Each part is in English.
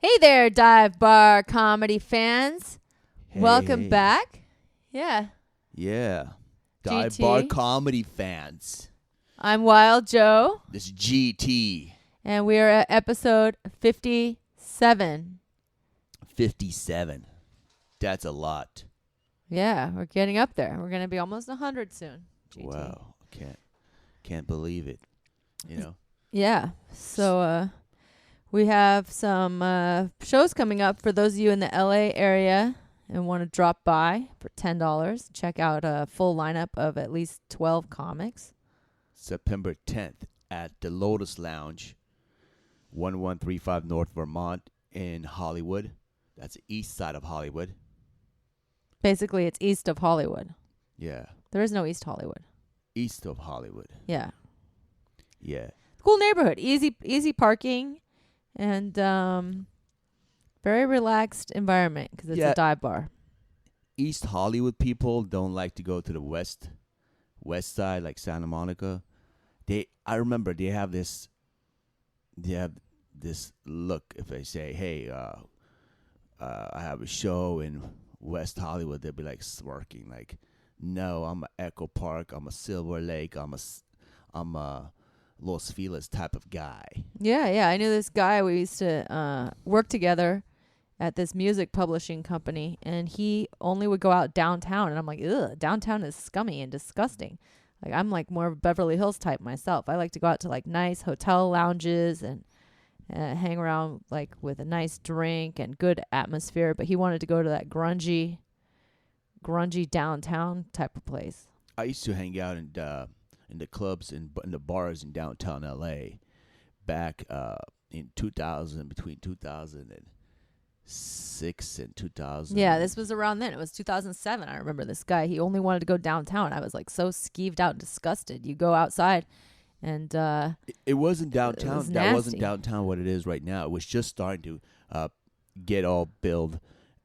Hey there, dive bar comedy fans. Welcome Hey. back. Yeah. Yeah. Dive bar comedy fans. I'm Wild Joe. This is GT. And we are at episode 57. 57. That's a lot. Yeah, we're getting up there. We're going to be almost 100 soon. GT. Wow. Can't believe it. You know? Yeah. So we have some shows coming up for those of you in the LA area and want to drop by for $10. Check out a full lineup of at least 12 comics. September 10th at the Lotus Lounge, 1135 North Vermont in Hollywood. That's the east side of Hollywood. Basically, it's east of Hollywood. Yeah. There is no East Hollywood. East of Hollywood. Yeah. Yeah. Cool neighborhood. Easy parking. And very relaxed environment because it's a dive bar. East Hollywood people don't like to go to the west side, like Santa Monica. I remember they have this look. If I say, hey, I have a show in West Hollywood, they'll be like smirking, like, no, I'm a Echo Park, I'm a Silver Lake, I'm a Los Feliz type of guy. Yeah. I knew this guy. We used to work together at this music publishing company, and he only would go out downtown. And I'm like, ugh, downtown is scummy and disgusting. Like, I'm like more of a Beverly Hills type myself. I like to go out to like nice hotel lounges and hang around like with a nice drink and good atmosphere. But he wanted to go to that grungy downtown type of place. I used to hang out in the clubs and in the bars in downtown LA back in 2000, between 2006 and 2000. Yeah, this was around then. It was 2007. I remember this guy. He only wanted to go downtown. I was like so skeeved out and disgusted. You go outside and it wasn't downtown. It was that wasn't nasty. downtown what it is right now. It was just starting to get all built.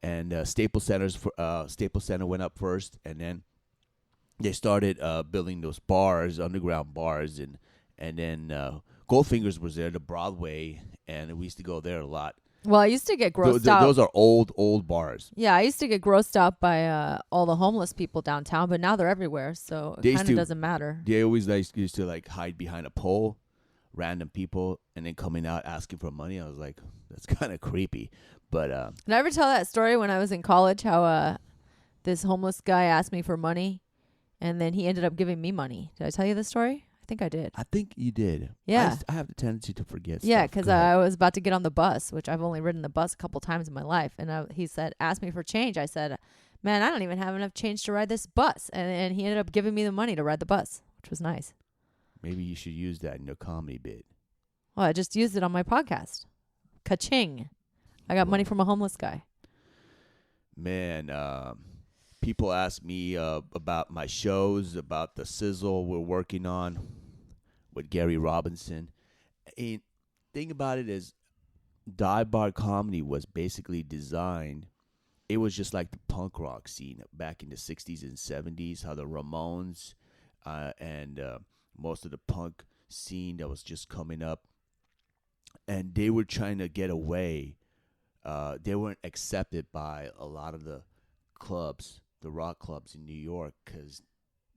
And Staples Center went up first, and then they started building those bars, underground bars, and then Goldfinger's was there, the Broadway, and we used to go there a lot. well, I used to get grossed out. Those are old bars. Yeah, I used to get grossed out by all the homeless people downtown, but now they're everywhere, so it kind of doesn't matter. They always used to like hide behind a pole, random people, and then coming out asking for money. I was like, that's kind of creepy. But Did I ever tell that story when I was in college? How this homeless guy asked me for money, and then he ended up giving me money. Did I tell you this story? I think I did. I think you did. Yeah. I have the tendency to forget. Yeah, stuff. because Go ahead. I was about to get on the bus, which I've only ridden the bus a couple times in my life. And he said, ask me for change. I said, man, I don't even have enough change to ride this bus. And he ended up giving me the money to ride the bus, which was nice. Maybe you should use that in your comedy bit. Well, I just used it on my podcast. Ka-ching. I got money from a homeless guy. Man, people ask me about my shows, about the sizzle we're working on with Gary Robinson. And thing about it is, dive bar comedy was basically designed. It was just like the punk rock scene back in the 60s and 70s, how the Ramones and most of the punk scene that was just coming up. And they were trying to get away. They weren't accepted by a lot of the clubs, the rock clubs in New York, because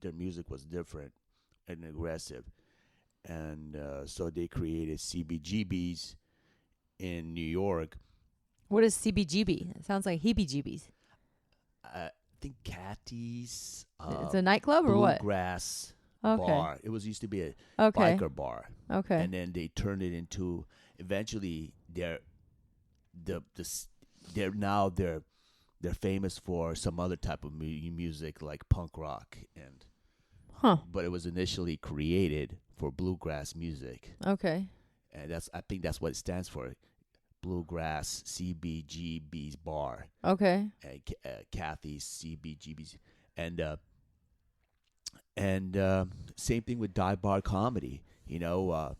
their music was different and aggressive. And so they created CBGBs in New York. What is CBGB? It sounds like heebie-jeebies. I think Cathy's It's a nightclub or what? Bluegrass Okay. bar. It used to be a Okay. biker bar. Okay. And then they turned it into, eventually they're famous for some other type of music like punk rock, but it was initially created for bluegrass music. Okay. And I think that's what it stands for, Bluegrass CBGB's bar. Okay. And Cathy's CBGB's, and same thing with dive bar comedy. You know,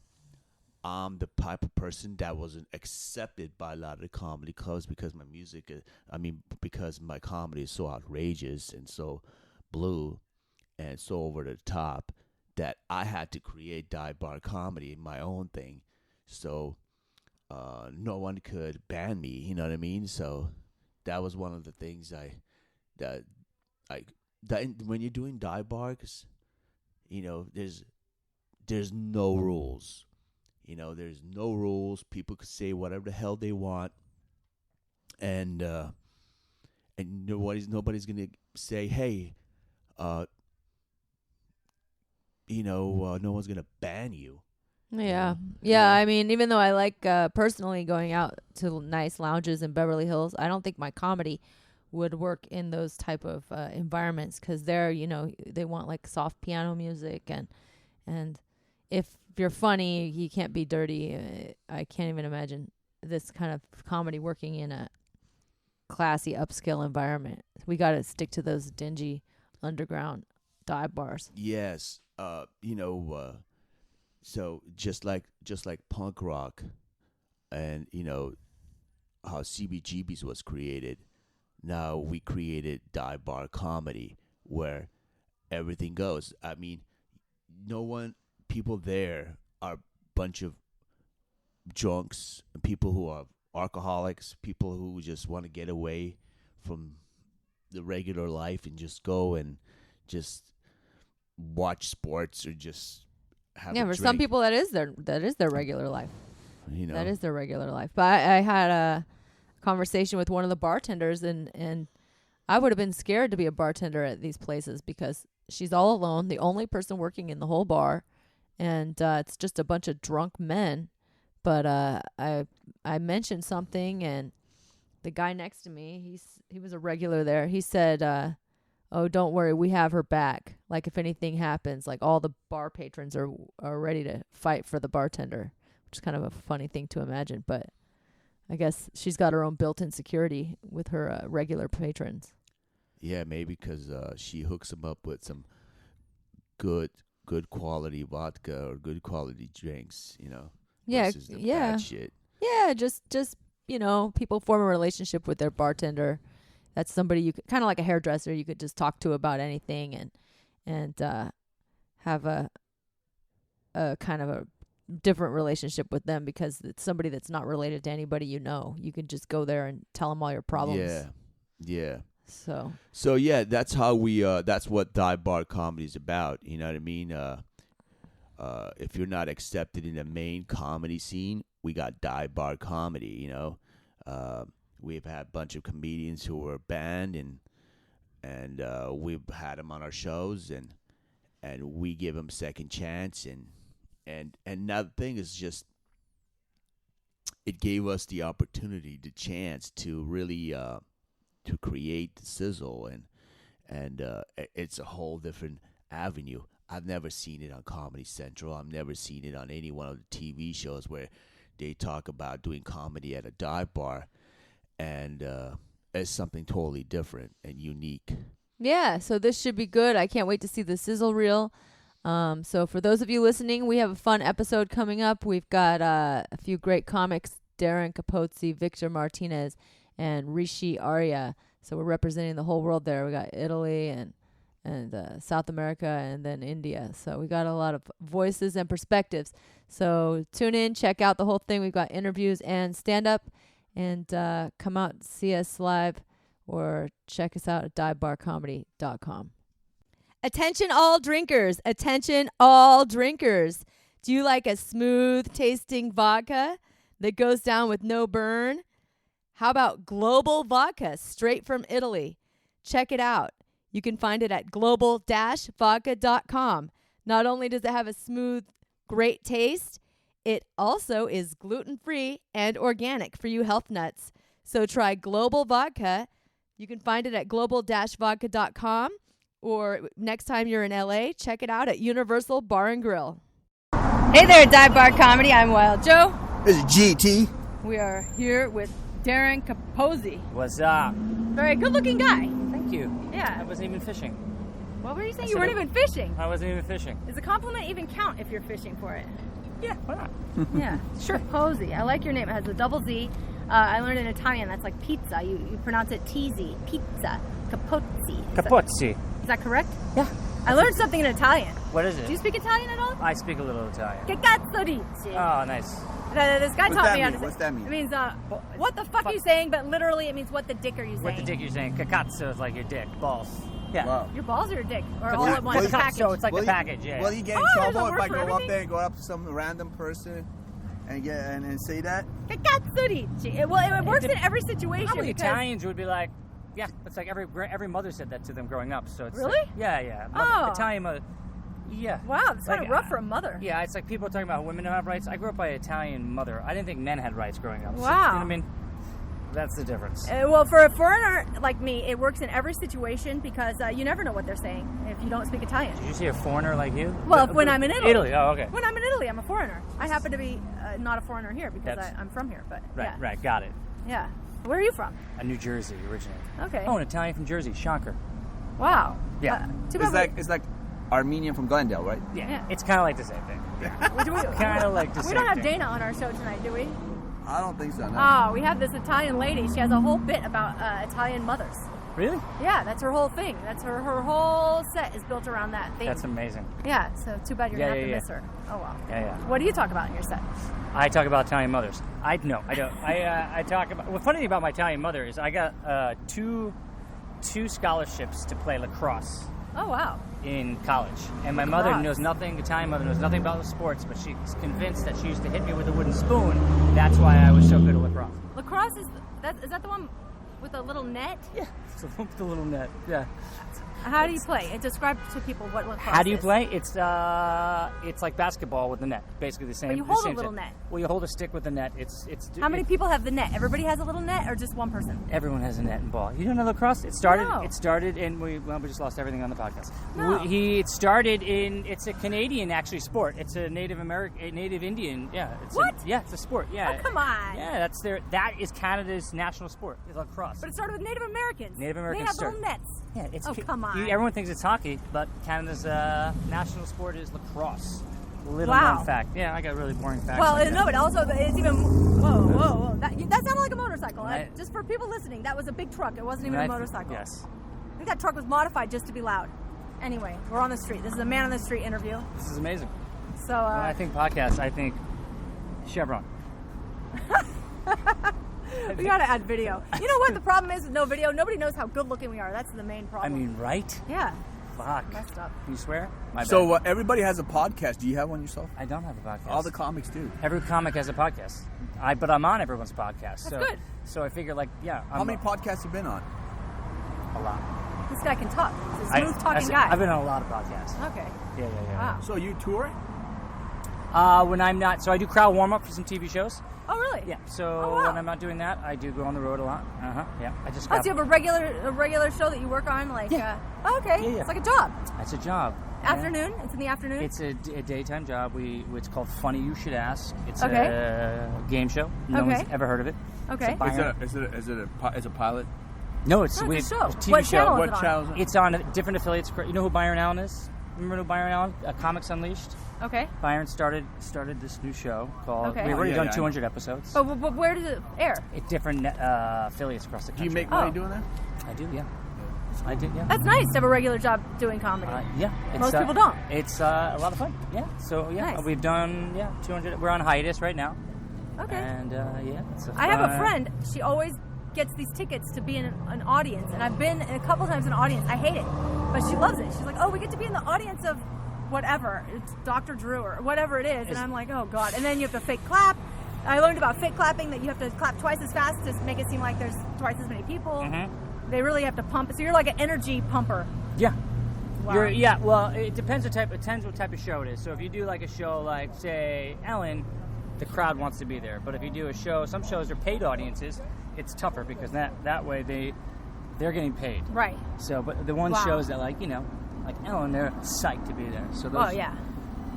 I'm the type of person that wasn't accepted by a lot of the comedy clubs because my music, because my comedy is so outrageous and so blue and so over the top that I had to create dive bar comedy, my own thing. So no one could ban me. You know what I mean? So that was one of the things that when you're doing dive bars, you know, there's no rules. You know, there's no rules. People could say whatever the hell they want, and nobody's gonna say, hey, no one's gonna ban you. Yeah. Yeah. I mean, even though I like personally going out to nice lounges in Beverly Hills, I don't think my comedy would work in those type of environments, because there, you know, they want like soft piano music, and if you're funny, you can't be dirty. I can't even imagine this kind of comedy working in a classy upscale environment. We got to stick to those dingy underground dive bars. Yes. So just like punk rock, and you know how CBGB's was created, now we created dive bar comedy where everything goes. I mean, people there are a bunch of drunks, people who are alcoholics, people who just want to get away from the regular life and just go and just watch sports or just have a For drink. some people that is their regular life. You know, that is their regular life. But I had a conversation with one of the bartenders, and I would have been scared to be a bartender at these places, because she's all alone, the only person working in the whole bar, and it's just a bunch of drunk men. But I mentioned something, and the guy next to me, he was a regular there. He said, "Oh, don't worry, we have her back. Like if anything happens, like all the bar patrons are ready to fight for the bartender," which is kind of a funny thing to imagine. But I guess she's got her own built-in security with her regular patrons. Yeah, maybe because she hooks them up with some good quality vodka or good quality drinks, you know. Yeah, versus the bad shit. Yeah, just you know, people form a relationship with their bartender. That's somebody you could, kind of like a hairdresser, you could just talk to about anything, and have a kind of a different relationship with them, because it's somebody that's not related to anybody you know. You can just go there and tell them all your problems. Yeah. So yeah, that's how that's what dive bar comedy is about. You know what I mean? If you're not accepted in the main comedy scene, we got dive bar comedy. You know, we've had a bunch of comedians who were banned, and we've had them on our shows, and we give them second chance, and now the thing is just, it gave us the opportunity, the chance to really to create the sizzle, and it's a whole different avenue. I've never seen it on Comedy Central. I've never seen it on any one of the TV shows where they talk about doing comedy at a dive bar, and it's something totally different and unique. Yeah, so this should be good. I can't wait to see the sizzle reel. So for those of you listening, we have a fun episode coming up. We've got a few great comics, Darren Capozzi, Victor Martinez, and Rishi Arya. So we're representing the whole world there. We got Italy and South America, and then India. So we got a lot of voices and perspectives. So tune in, check out the whole thing. We've got interviews and stand-up, and come out and see us live, or check us out at divebarcomedy.com. Attention all drinkers. Attention all drinkers. Do you like a smooth tasting vodka that goes down with no burn? How about Global Vodka, straight from Italy? Check it out. You can find it at global-vodka.com. Not only does it have a smooth, great taste, it also is gluten-free and organic for you health nuts. So try Global Vodka. You can find it at global-vodka.com, or next time you're in LA, check it out at Universal Bar and Grill. Hey there, Dive Bar Comedy. I'm Wild Joe. This is GT. We are here with Darren Capozzi. What's up? Very good-looking guy. Thank you. Yeah. I wasn't even fishing. What were you saying? You weren't even fishing. I wasn't even fishing. Does a compliment even count if you're fishing for it? Yeah, why not? Yeah, sure. Capozzi. I like your name. It has a double Z. I learned in Italian that's like pizza. You pronounce it T-Z. Pizza. Capozzi. Capozzi. Is that correct? Yeah. I learned something in Italian. What is it? Do you speak Italian at all? I speak a little Italian. Che cazzo dici? Oh, nice. This guy What's taught that me how to mean? say. What's that mean? It means, what the fuck are you saying? But literally, it means what the dick are you saying? What the dick you're saying? Cacazzo is like your dick. Balls. Yeah. Wow. Your balls or your dick? Or all yeah, at once? well, The package? So it's like Will the you- package, yeah. Will you get in Oh, there's a trouble if word I for go up everything? there and go up to some random person and say that? Cacazzo. Well, it works in every situation. Probably because Italians would be like, yeah, it's like every mother said that to them growing up. So it's Really? Like, yeah. Oh. Italian mother. Yeah. Wow, it's kind Like, of rough for a mother. Yeah, it's like people talking about women don't have rights. I grew up by an Italian mother. I didn't think men had rights growing up. So, Wow. you know what I mean? That's the difference. Well, for a foreigner like me, it works in every situation because you never know what they're saying if you don't speak Italian. Did you see a foreigner like you? Well, when I'm in Italy. Italy, oh, okay. When I'm in Italy, I'm a foreigner. I happen to be not a foreigner here because That's- I'm from here. But yeah. Right, got it. Yeah. Where are you from? New Jersey originally. Okay. Oh, an Italian from Jersey. Shocker. Wow. Yeah. Too bad It's like Armenian from Glendale, right? Yeah. It's kind of like the same thing. Kind of like the we same don't have thing. Dana on our show tonight, do we? I don't think so. No. Oh, we have this Italian lady. She has a whole bit about Italian mothers. Really? Yeah, that's her whole thing. That's her whole set is built around that thing. That's amazing. Yeah, so too bad you're going to have to Yeah. miss her. Oh, well. Yeah. What do you talk about in your set? I talk about Italian mothers. I don't. I talk about. What's funny about my Italian mother is I got two scholarships to play lacrosse Oh, wow. in college, and my mother Lacrosse. knows nothing. Italian mother knows nothing about the sports, but she's convinced that she used to hit me with a wooden spoon. That's why I was so good at lacrosse. Lacrosse is that the one with the little net? Yeah, it's the little net. Yeah. How do you play? And describe to people what lacrosse How do you is. play? It's like basketball with the net, basically the same. But you the hold a same little thing. net. Well, you hold a stick with the net. How many people have the net? Everybody has a little net or just one person? Everyone has a net and ball. You don't know lacrosse? It started. No. It started in. We just lost everything on the podcast. No. It started in. It's a Canadian actually sport. It's a Native Indian. Yeah. It's What? It's a sport. Yeah. Oh, come on. Yeah, that is Canada's national sport. Is lacrosse. But it started with Native Americans. Native Americans They have started- little nets. Yeah, it's. Oh, come on. Everyone thinks it's hockey, but Canada's national sport is lacrosse. Little Wow. known fact. Yeah, I got really boring facts. Well, like that. no, but also it's even. Whoa. That sounded like a motorcycle. Right. Just for people listening, that was a big truck. It wasn't even And a I- motorcycle. Yes. I think that truck was modified just to be loud. Anyway, we're on the street. This is a man on the street interview. This is amazing. So, When I think podcast, I think Chevron. we gotta add video. You know what the problem is with no video? Nobody knows how good looking we are. That's the main I problem. mean, right? yeah, Fuck. messed up. You swear? My So bad. everybody has a podcast. Do you have one yourself? I don't have a podcast. All the comics do. Every comic has a podcast. But I'm on everyone's podcast. So, good. So I figure, like, yeah. How many podcasts have you been on? A lot. This guy can talk. He's a smooth talking guy. I've been on a lot of podcasts. Okay. Yeah. Wow. So you tour? When I'm not, so I do crowd warm up for some TV shows. Oh, really? Yeah. So Oh, wow. when I'm not doing that, I do go on the road a lot. Yeah. I just. Oh, got- so you have a regular show that you work on, like? Yeah. Oh, okay. Yeah. It's like a job. That's a job. Afternoon. It's in the afternoon. It's a daytime job. It's called Funny You Should Ask. It's Okay. a game show. No Okay. one's ever heard of it. Okay. It's a Byron- Is it a pilot? No, it's No, a it's a show. TV What show. channel is What it on? channel is it? It's on different affiliates. You know who Byron Allen is? Remember who Byron Allen? Comics Unleashed. Okay. Byron started this new show called. Okay. We've already Yeah, done yeah. 200 episodes. But where does it air? It's different affiliates across the Do country. you make money Oh. doing that? I do, yeah. I did, yeah. That's nice to have a regular job doing comedy. Yeah. It's, Most people don't. It's a lot of fun. Yeah. So yeah, Nice. we've done 200. We're on hiatus right now. Okay. And yeah, it's I have a fun- friend. She always gets these tickets to be in an audience, and I've been a couple times in an audience. I hate it, but she loves it. She's like, "Oh, we get to be in the audience of whatever, it's Dr. Drew or whatever it is," and I'm like, "Oh God!" And then you have to fake clap. I learned about fake clapping that you have to clap twice as fast to make it seem like there's twice as many people. Mhm. They really have to pump. So you're like an energy pumper. Yeah. Wow. Well, it depends what type of show it is. So if you do like a show like, say, Ellen, the crowd wants to be there. But if you do a show, some shows are paid audiences, it's tougher because that way they're getting paid. Right. So, but the one Wow. shows that like Ellen, they're psyched to be there. So those, Oh yeah.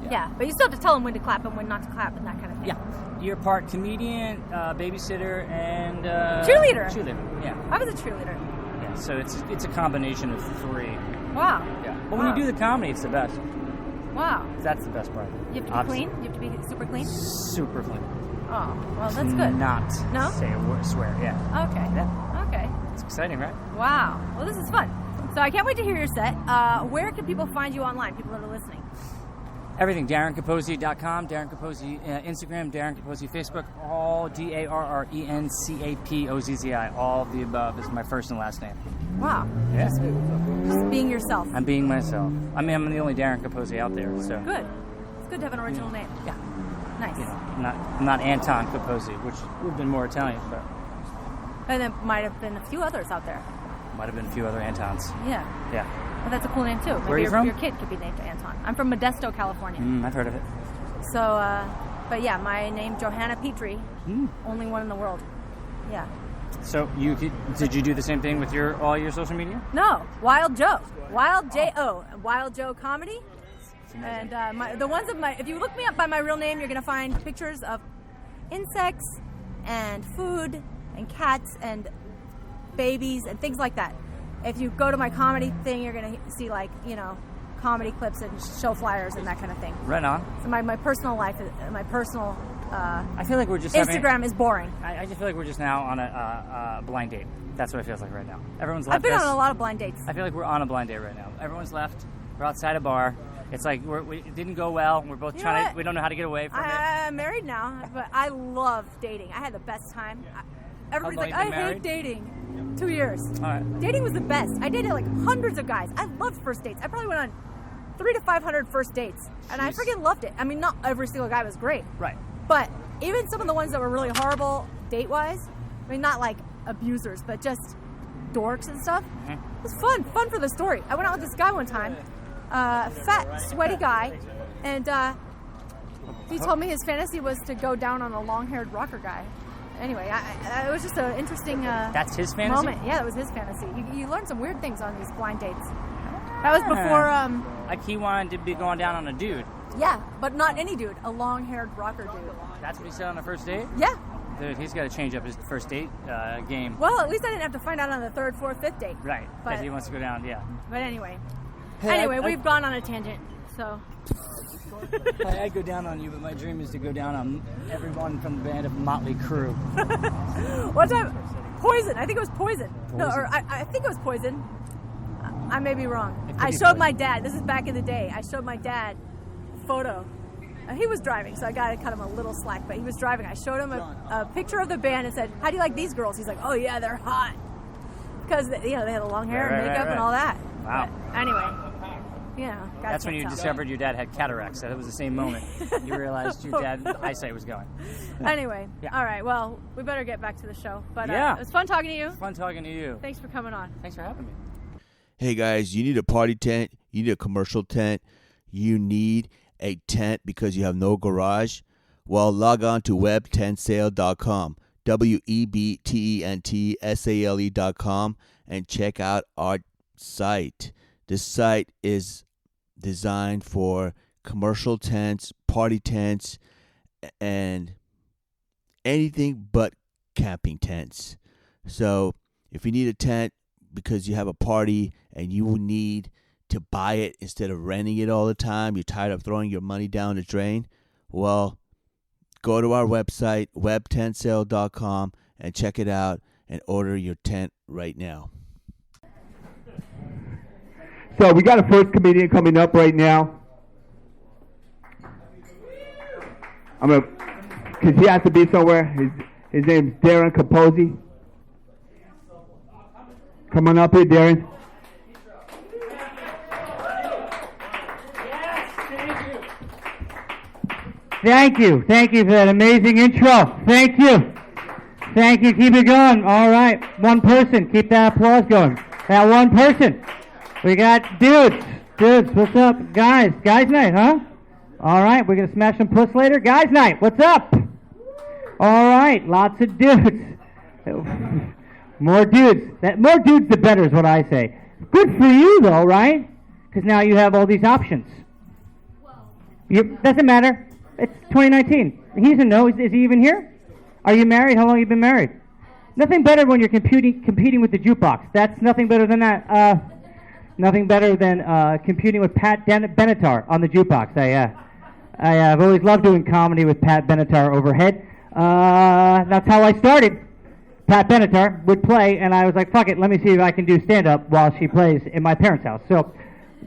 Yeah, but you still have to tell them when to clap and when not to clap and that kind of thing. Yeah. You're part comedian, babysitter, and Cheerleader. Cheerleader. Yeah. I was a cheerleader. Yeah. So it's a combination of three. Wow. Yeah. But when Wow. you do the comedy, it's the best. Wow. That's the best part. You have to be Obviously. clean? You have to be super clean? Super clean. Oh, well, that's good. Not No? say a word, swear. Yeah. Okay. Yeah. Okay. It's exciting, right? Wow. Well, this is fun. So I can't wait to hear your set. Where can people find you online, people that are listening? Everything, DarrenCapozzi.com, Darren Capozzi Instagram, Darren Capozzi Facebook, all DarrenCapozzi, all of the above is my first and last name. Wow. Yeah. Just being yourself. I'm being myself. I mean, I'm the only Darren Capozzi out there, so. Good. It's good to have an original name. Yeah. Nice. You know, I'm not Anton Capozzi, which would have been more Italian, but And there might have been a few others out there. might have been a few other Antons. Yeah. Yeah. But that's a cool name too. Maybe Where are you from? Your kid could be named Anton. I'm from Modesto, California. I've heard of it. So, but yeah, my name Johanna Petrie. Only one in the world. Yeah. So did you do the same thing with all your social media? No, Wild Joe. Wild J-O. Wild Joe Comedy. And if you look me up by my real name, you're going to find pictures of insects and food and cats and babies and things like that. If you go to my comedy thing, you're going to see comedy clips and show flyers and that kind of thing. Right on. So my personal life, I feel like we're just Instagram is boring. I just feel like we're just now on a blind date. That's what it feels like right now. Everyone's left. I've been us. on a lot of blind dates. I feel like we're on a blind date right now. Everyone's left. We're outside a bar. It's like it didn't go well. We're both trying to. We don't know how to get away from it. I'm married now, but I love dating. I had the best time. Everybody's like, I hate dating. 2 years. All right. Dating was the best. I dated like hundreds of guys. I loved first dates. I probably went on 300 to 500 first dates, and I freaking loved it. I mean, not every single guy was great. Right. But even some of the ones that were really horrible date-wise, I mean, not like abusers, but just dorks and stuff. Mm-hmm. It was fun for the story. I went out with this guy one time, fat, sweaty guy, and he told me his fantasy was to go down on a long-haired rocker guy. Anyway, it was just an interesting That's his fantasy? moment. Yeah, that was his fantasy. You learn some weird things on these blind dates. That was before... like he wanted to be going down on a dude. Yeah, but not any dude. A long-haired rocker dude. That's what he said on the first date? Yeah. Dude, he's got to change up his first date game. Well, at least I didn't have to find out on the third, fourth, fifth date. Right, because he wants to go down, yeah. But anyway. Hey, We've gone on a tangent, so... I go down on you, but my dream is to go down on everyone from the band of Motley Crue. One time, Poison. I think it was Poison. No, or I think it was Poison. I may be wrong. I showed my dad. This is back in the day. I showed my dad a photo. He was driving, so I got to cut him a little slack, but he was driving. I showed him a picture of the band and said, how do you like these girls? He's like, oh, yeah, they're hot. Because, they had the long hair and makeup and all that. Wow. But anyway. That's when you discovered your dad had cataracts. That was the same moment you realized your dad's eyesight was going. Anyway, all right. Well, we better get back to the show. But it was fun talking to you. Fun talking to you. Thanks for coming on. Thanks for having me. Hey guys, you need a party tent, you need a commercial tent, you need a tent because you have no garage? Well, log on to webtentsale.com, WEBTENTSALE.com, and check out our site. This site is designed for commercial tents, party tents, and anything but camping tents. So if you need a tent because you have a party and you will need to buy it instead of renting it all the time, you're tired of throwing your money down the drain, well, go to our website, webtentsale.com, and check it out and order your tent right now. So we got a first comedian coming up right now. Because he has to be somewhere. His name's Darren Capozzi. Come on up here, Darren. Thank you. Thank you for that amazing intro. Thank you. Thank you. Keep it going. All right. One person. Keep that applause going. That one person. We got dudes. Dudes, what's up? Guys night, huh? All right. We're going to smash some puss later. Guys night. What's up? All right. Lots of dudes. More dudes. More dudes the better is what I say. Good for you, though, right? Because now you have all these options. Doesn't matter. It's 2019. He doesn't know. Is he even here? Are you married? How long have you been married? Nothing better when you're competing with the jukebox. That's nothing better than that. Nothing better than competing with Pat Benatar on the jukebox. I've always loved doing comedy with Pat Benatar overhead. That's how I started. Pat Benatar would play, and I was like, fuck it, let me see if I can do stand-up while she plays in my parents' house. So,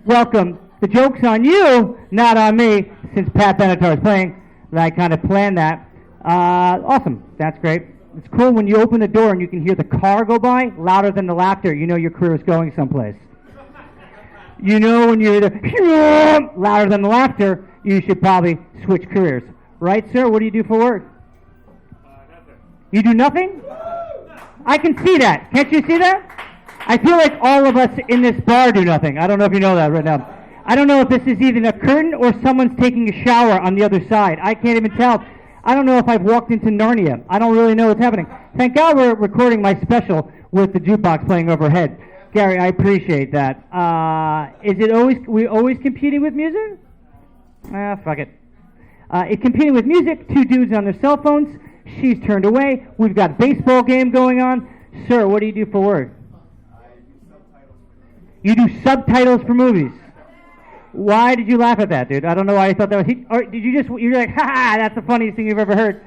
welcome The joke's on you, not on me, since Pat Benatar is playing. I kind of planned that. Awesome. That's great. It's cool when you open the door and you can hear the car go by louder than the laughter. You know your career is going someplace. You know when you hear the louder than the laughter, you should probably switch careers. Right, sir? What do you do for work? Nothing. You do nothing? I can see that. Can't you see that? I feel like all of us in this bar do nothing. I don't know if you know that right now. I don't know if this is either a curtain or someone's taking a shower on the other side. I can't even tell. I don't know if I've walked into Narnia. I don't really know what's happening. Thank God we're recording my special with the jukebox playing overhead. Gary, I appreciate that. Is it always competing with music? Fuck it. It's competing with music. Two dudes on their cell phones. She's turned away. We've got a baseball game going on. Sir, what do you do for work? You do subtitles for movies. Why did you laugh at that, dude? I don't know why you thought that was... Or did you just... You're like, ha, that's the funniest thing you've ever heard.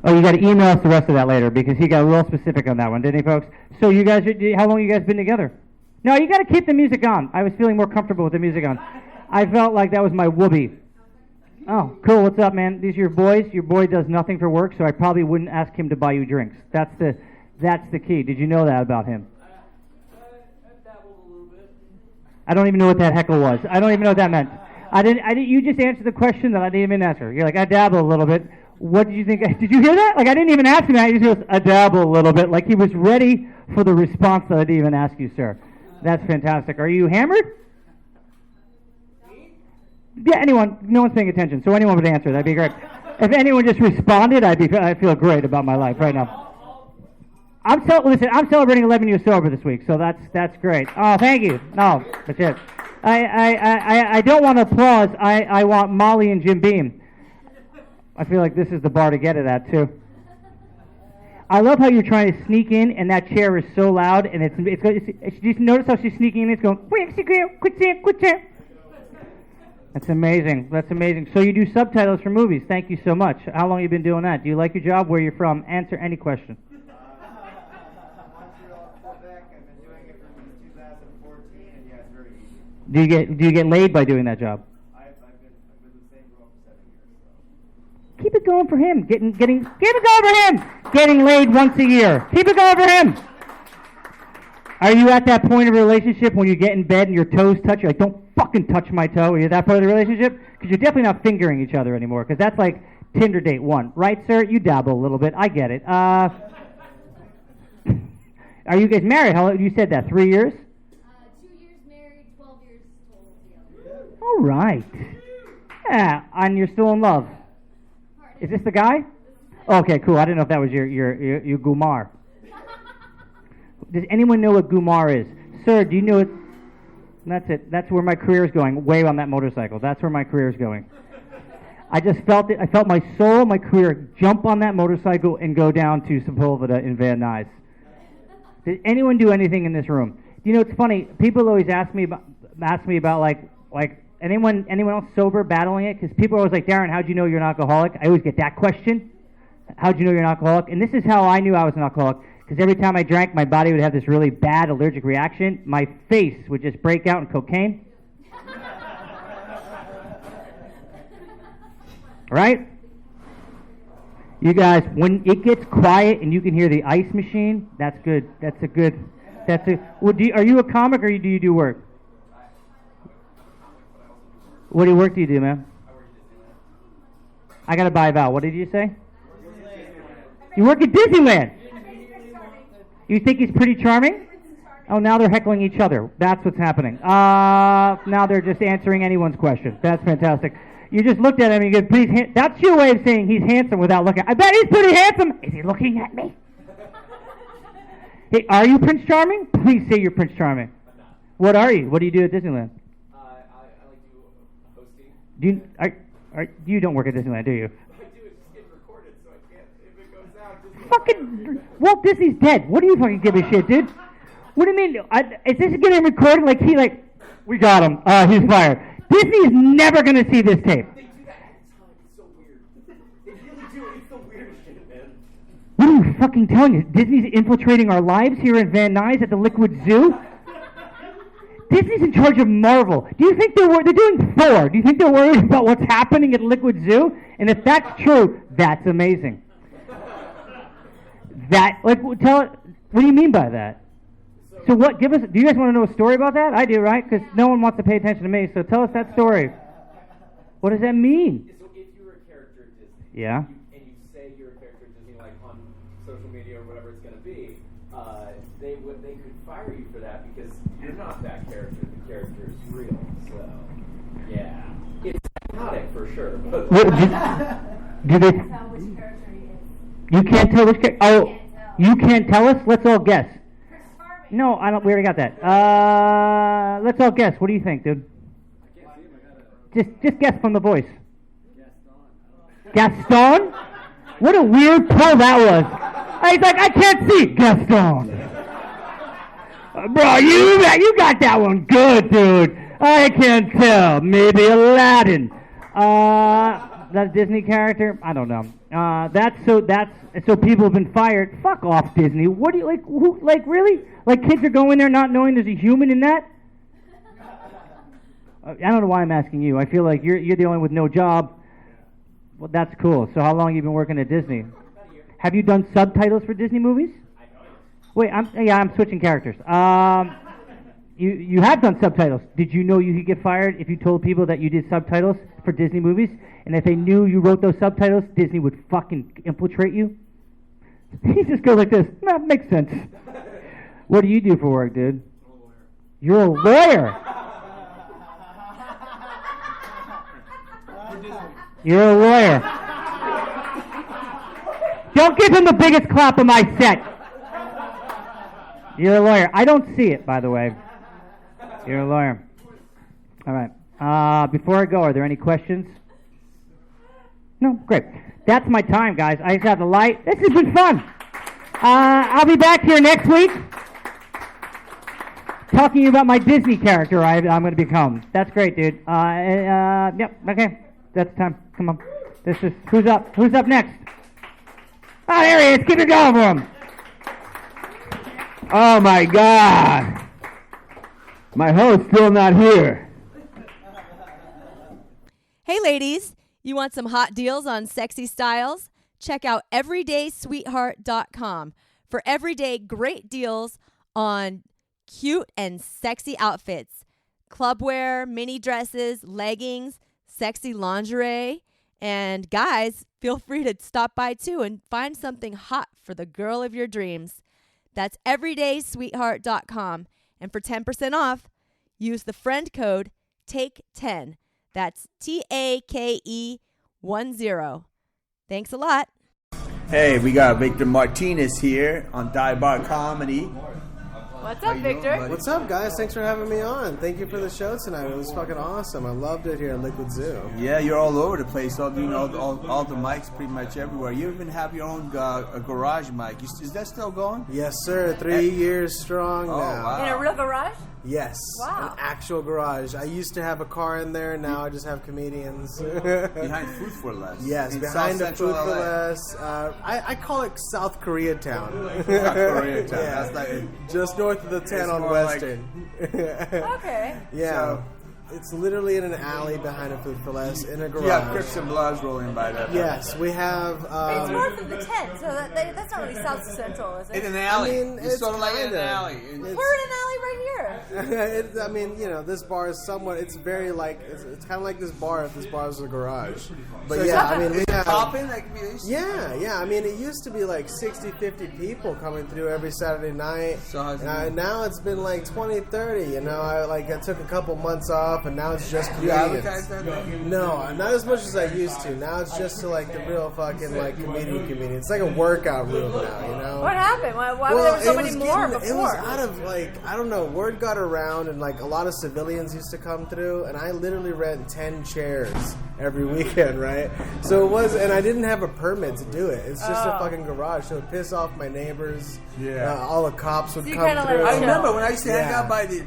Oh, you got to email us the rest of that later because he got real specific on that one, didn't he, folks? So you guys, how long have you guys been together? No, you got to keep the music on. I was feeling more comfortable with the music on. I felt like that was my whoopee. Oh, cool. What's up, man? These are your boys. Your boy does nothing for work, so I probably wouldn't ask him to buy you drinks. That's the key. Did you know that about him? I dabbled a little bit. I don't even know what that heckle was. I don't even know what that meant. I didn't. You just answered the question that I didn't even answer. You're like, I dabble a little bit. What did you think? Did you hear that? Like, I didn't even ask him that. He just goes, I dabble a little bit. Like he was ready for the response that I didn't even ask you, sir. That's fantastic. Are you hammered? Yeah, anyone. No one's paying attention, so anyone would answer. That'd be great. If anyone just responded, I feel great about my life right now. I'm celebrating 11 years sober this week, so that's great. Oh, thank you. No, that's it. I don't want applause. I want Molly and Jim Beam. I feel like this is the bar to get it at too. I love how you're trying to sneak in, and that chair is so loud, and it's just notice how she's sneaking in. It's going, quit. That's amazing. That's amazing. So you do subtitles for movies. Thank you so much. How long have you been doing that? Do you like your job? Where are you from? Answer any question. Montreal, Quebec. I've been doing it from 2014, and yeah, it's very easy. Do you get laid by doing that job? I've been the same girl for 7 years. So. Keep it going for him. Keep it going for him. Getting laid once a year. Keep it going for him. Are you at that point of a relationship when you get in bed and your toes touch? You're like, don't fucking touch my toe. Are you at that part of the relationship? Because you're definitely not fingering each other anymore. Because that's like Tinder date 1, right, sir? You dabble a little bit. I get it. Are you guys married? How long? You said that 3 years? 2 years married, 12 years total. All right. Yeah, and you're still in love. Is this the guy? Okay, cool. I didn't know if that was your Gumar. Does anyone know what Gumar is? Sir, do you know it? That's it. That's where my career is going, way on that motorcycle. That's where my career is going. I just felt it. I felt my soul, my career jump on that motorcycle and go down to Sepulveda in Van Nuys. Did anyone do anything in this room? You know, it's funny. People always ask me about like anyone else sober battling it? Because people are always like, Darren, how'd you know you're an alcoholic? I always get that question. How'd you know you're an alcoholic? And this is how I knew I was an alcoholic. Because every time I drank, my body would have this really bad allergic reaction. My face would just break out in cocaine. Right? You guys, when it gets quiet and you can hear the ice machine, that's good. Well, are you a comic or do you do work? What work do you do, man? I got to buy a vowel. What did you say? You work at Disneyland. You think he's pretty charming? Oh, now they're heckling each other. That's what's happening. Now they're just answering anyone's question. That's fantastic. You just looked at him and you go, please, that's your way of saying he's handsome without looking. I bet he's pretty handsome. Is he looking at me? Hey, are you Prince Charming? Please say you're Prince Charming. What are you? What do you do at Disneyland? I like do hosting. You don't work at Disneyland, do you? I do. It's just getting recorded, so I can't. If it goes out, just fucking Walt Disney's dead. What do you fucking give a shit, dude? What do you mean? Is this getting recorded? We got him. He's fired. Disney is never going to see this tape. They do that all the time. It's so weird. They really do. It's the weirdest shit, man. What are you fucking telling us? Disney's infiltrating our lives here in Van Nuys at the Liquid Zoo? Disney's in charge of Marvel. Do you think they're doing Thor? Do you think they're worried about what's happening at Liquid Zoo? And if that's true, that's amazing. What do you mean by that? So what, do you guys want to know a story about that? I do, right? Because no one wants to pay attention to me, so tell us that story. What does that mean? So if you were a character at Disney, Yeah. and you say you're a character at Disney, like on social media or whatever it's going to be, they could fire you for that because you're not that character. The character is real. So yeah, it's hypnotic for sure. But Do they? Tell which character he is. You can't tell which character. Oh, you can't tell us? Let's all guess. Chris Farley. No, I don't. We already got that. Let's all guess. What do you think, dude? Just guess from the voice. Gaston? What a weird pull that was. He's like, I can't see Gaston. Bro, you got that one good, dude. I can't tell. Maybe Aladdin. That a Disney character? I don't know. So people have been fired. Fuck off, Disney. What do you like? Who, like really? Like kids are going there not knowing there's a human in that? I don't know why I'm asking you. I feel like you're the only one with no job. Well, that's cool. So how long have you been working at Disney? Have you done subtitles for Disney movies? Wait, I'm switching characters. You have done subtitles. Did you know you could get fired if you told people that you did subtitles for Disney movies? And if they knew you wrote those subtitles, Disney would fucking infiltrate you? He just goes like this. That makes sense. What do you do for work, dude? You're a lawyer. You're a lawyer. Don't give him the biggest clap of my set. You're a lawyer. I don't see it, by the way. You're a lawyer. All right. Before I go, are there any questions? No? Great. That's my time, guys. I just have the light. This has been fun. I'll be back here next week talking to you about my Disney character I'm going to become. That's great, dude. Yep, okay. That's time. Come on. Who's up? Who's up next? Oh, there he is. Keep it going for him. Oh, my God. My host's still not here. Hey, ladies. You want some hot deals on sexy styles? Check out everydaysweetheart.com for everyday great deals on cute and sexy outfits, clubwear, mini dresses, leggings, sexy lingerie. And guys, feel free to stop by too and find something hot for the girl of your dreams. That's everydaysweetheart.com. And for 10% off, use the friend code TAKE10. That's TAKE10. Thanks a lot. Hey, we got Victor Martinez here on Die Bar Comedy. What's up, Victor? What's up, guys? Thanks for having me on. Thank you for the show tonight. It was fucking awesome. I loved it here at Liquid Zoo. Yeah, you're all over the place. All the mics pretty much everywhere. You even have your own garage mic. Is that still going? Yes, sir. 3 years strong now. Wow. In a real garage? Yes. Wow. An actual garage. I used to have a car in there. Now I just have comedians. Behind Food for Less. Yes, in behind the South Food Central for LA. Less. I call it South Korea Town. South Korea Town. Yeah. That's like Just north of the 10 on more Western. Okay. Yeah. It's literally in an alley behind a Food for Less in a garage. Yeah, Crips and Bloods rolling by that. Yes, we have. It's north of the 10, so that's not really South Central, is it? In an alley. I mean, it's sort of like in an alley. We're in an alley right here. I mean, you know, this bar is somewhat. It's very like it's kind of like this bar if this bar was a garage. But So yeah, I mean, we is it have. popping? Like, Yeah. I mean, it used to be like 60, 50 people coming through every Saturday night. So how's it And now it's been like 20, 30. You know, I took a couple months off, and now it's just you comedians. advertise that? No, not as much as I used to. Now it's just to like the real fucking like comedian. It's like a workout room now, you know. What happened? Why were there so many more before? It was out of like, I don't know, word got around and like a lot of civilians used to come through, and I literally rent 10 chairs every weekend, right? So it was, and I didn't have a permit to do it. It's just a fucking garage, so it pissed off my neighbors. Yeah. All the cops would So you come kinda through. let I remember when I used to hang Yeah. out by the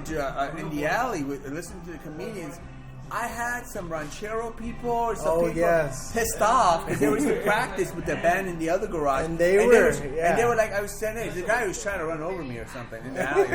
in the alley listening to the comedians. I had some ranchero people or some people yes. pissed off because they were to practice with the band in the other garage. And they were like, I was standing there. The guy was trying to run over me or something in the alley.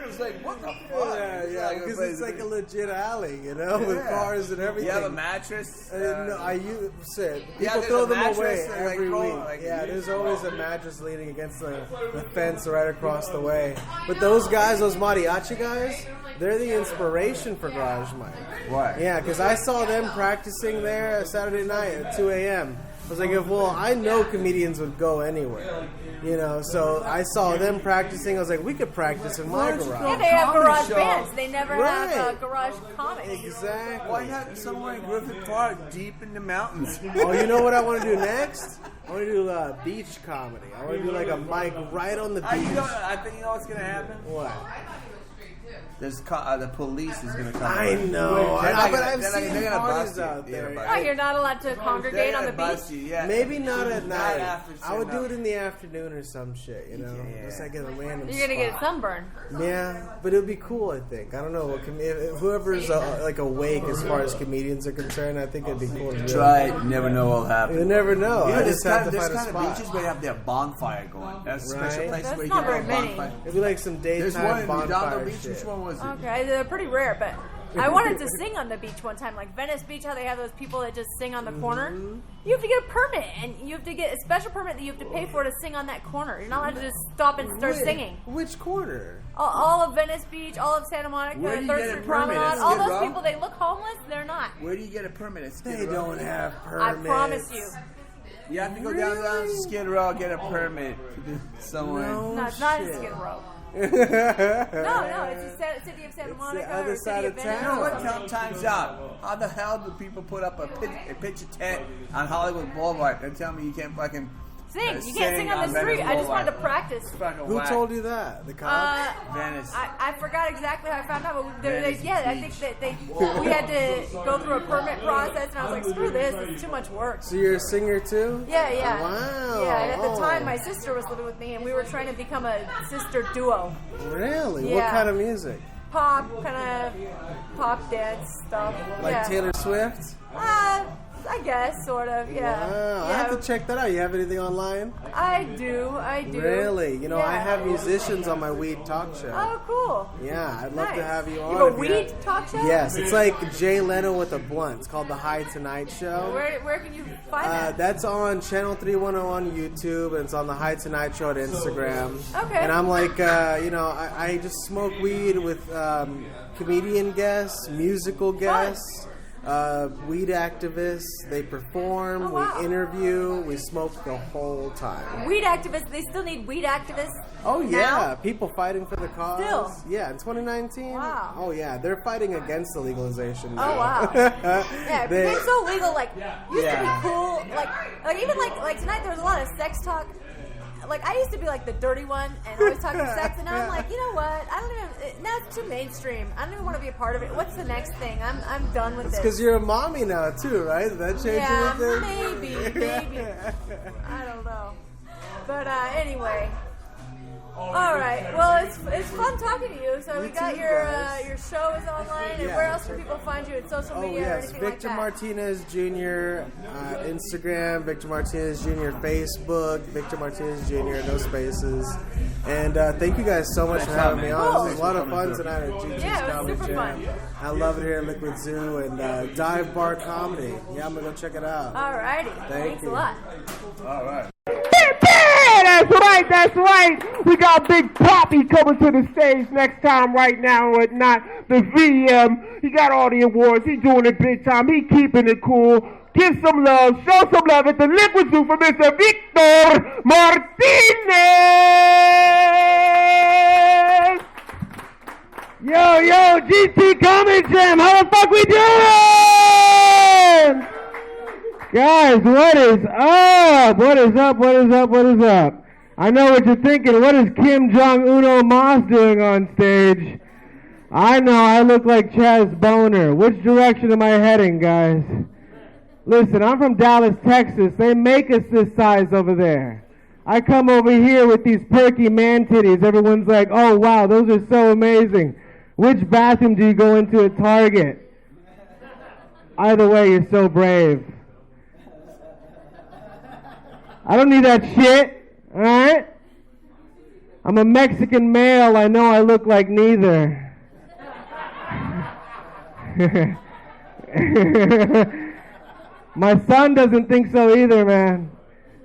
It was like, what the fuck? Yeah, because it's like a legit alley, you know, with cars and everything. You have a mattress? No, I use it. People throw them away every week. Like, there's always a mattress leaning against the fence right across the way. But those guys, those mariachi guys, they're the inspiration for Garage Mike. Why? Yeah, because I saw them practicing there Saturday night at 2 a.m. I was like, well, I know comedians would go anywhere, you know, so I saw them practicing. I was like, we could practice in my garage. Yeah, they have garage bands. They never have garage comics. Exactly. Why not somewhere in Griffith Park, deep in the mountains? Oh, you know what I want to do next? I want to do beach comedy. I want to do like a mic right on the beach. I think you know what's going to happen? What? There's the police is going to come. I know. But I've seen they're parties you. out there. Oh, you're not allowed to congregate on the beach? Maybe not at night. After I would do it in the afternoon or some shit, you know? Just like in a random You're going to get a spot. sunburn. Yeah, but it would be cool, I think. I don't know. Whoever's like awake as far as comedians are concerned, I think it'd be cool to do. Try it. You never know what'll happen. You never know. You know, I just have to find a kind spot. of beaches where you have their bonfire going. That's a special place That's where you not can very have a many. bonfire. It'd be like some There's one daytime in bonfire Redondo Beach. shit. Which one was it? Okay, they're pretty rare, but I wanted to sing on the beach one time, like Venice Beach, how they have those people that just sing on the corner. You have to get a permit, and you have to get a special permit that you have to pay for to sing on that corner. You're not allowed to just stop and start singing. Which corner? All of Venice Beach, all of Santa Monica, Where do you Third get a Street permit? Promenade, At all Skid those Row? people, they look homeless, they're not. Where do you get a permit? At Skid They Row? don't have I permits. promise you. You have to go down to Skid Row, get a permit to do somewhere. No, it's not in shit. Skid Row. No, No, it's the city of Santa Monica. the other or side city of Venice. You know town. what? Time's out. How the hell do people put up a picture tent on Hollywood Boulevard and tell me you can't fucking Sing. You can't sing on the street. I just wanted to practice. Who told you that? The cops? Venice. I forgot exactly how I found out, but I think that we had to go through a permit process, and I was like, screw this, it's too much work. So you're a singer too? Yeah. Wow. Yeah, and at the Oh. time, my sister was living with me, and we were trying to become a sister duo. Really? What Yeah. kind of music? Pop, kind of pop dance stuff. Like yeah. Taylor Swift? I guess, sort of, yeah. Wow. I yeah. have to check that out. You have anything online? I do. Really? You know, I Yeah. have musicians on my weed talk show. Oh, cool. Yeah, I'd love to Nice. have you on. You have a if weed talk show? Yes, it's like Jay Leno with a blunt. It's called The High Tonight Show. Where can you find that? That's on Channel 310 on YouTube, and it's on The High Tonight Show at Instagram. Okay. And I'm like, I just smoke weed with comedian guests, musical guests, weed activists. They perform, Oh, wow. we interview, we smoke the whole time. Weed activists, they still need weed activists. Oh yeah, now? people fighting for the cause. Still? Yeah, in 2019. Wow. Oh yeah, they're fighting against the legalization. Oh wow. Yeah, it became so legal. Like used to be cool. Like even like tonight there was a lot of sex talk. Like I used to be like the dirty one and always talking sex, and now I'm like, you know what? I don't even. Now it's too mainstream. I don't even want to be a part of it. What's the next thing? I'm done with this. Because you're a mommy now too, right? Did that change Yeah, anything? maybe. I don't know. But anyway. All right. Well, it's fun talking to you. So we got too, your guys. your show is online, and Yeah. where else can people find you at social Oh media or yes, anything Victor like that? Martinez Jr. Instagram, Victor Martinez Jr. Facebook, Victor Martinez Jr. No spaces. And thank you guys so much for having me on. This was a lot of fun tonight at GG's Yeah, it was Comedy super Jam. fun. I love it here at Liquid Zoo and Dive Bar Comedy. Yeah, I'm gonna go check it out. All righty. Thanks you. a lot. All right. That's right. We got Big Poppy coming to the stage next time right now and whatnot. The VM, he got all the awards. He doing it big time. He keeping it cool. Give some love. Show some love at the Liquid Zoo for Mr. Victor Martinez. Yo, GT Comedy Jam. How the fuck we doing? Guys, what is up? What is up? I know what you're thinking. What is Kim Jong-un Mas doing on stage? I know, I look like Chaz Boner. Which direction am I heading, guys? Listen, I'm from Dallas, Texas. They make us this size over there. I come over here with these perky man titties. Everyone's like, oh, wow, those are so amazing. Which bathroom do you go into at Target? Either way, you're so brave. I don't need that shit, alright? I'm a Mexican male, I know I look like neither. My son doesn't think so either, man.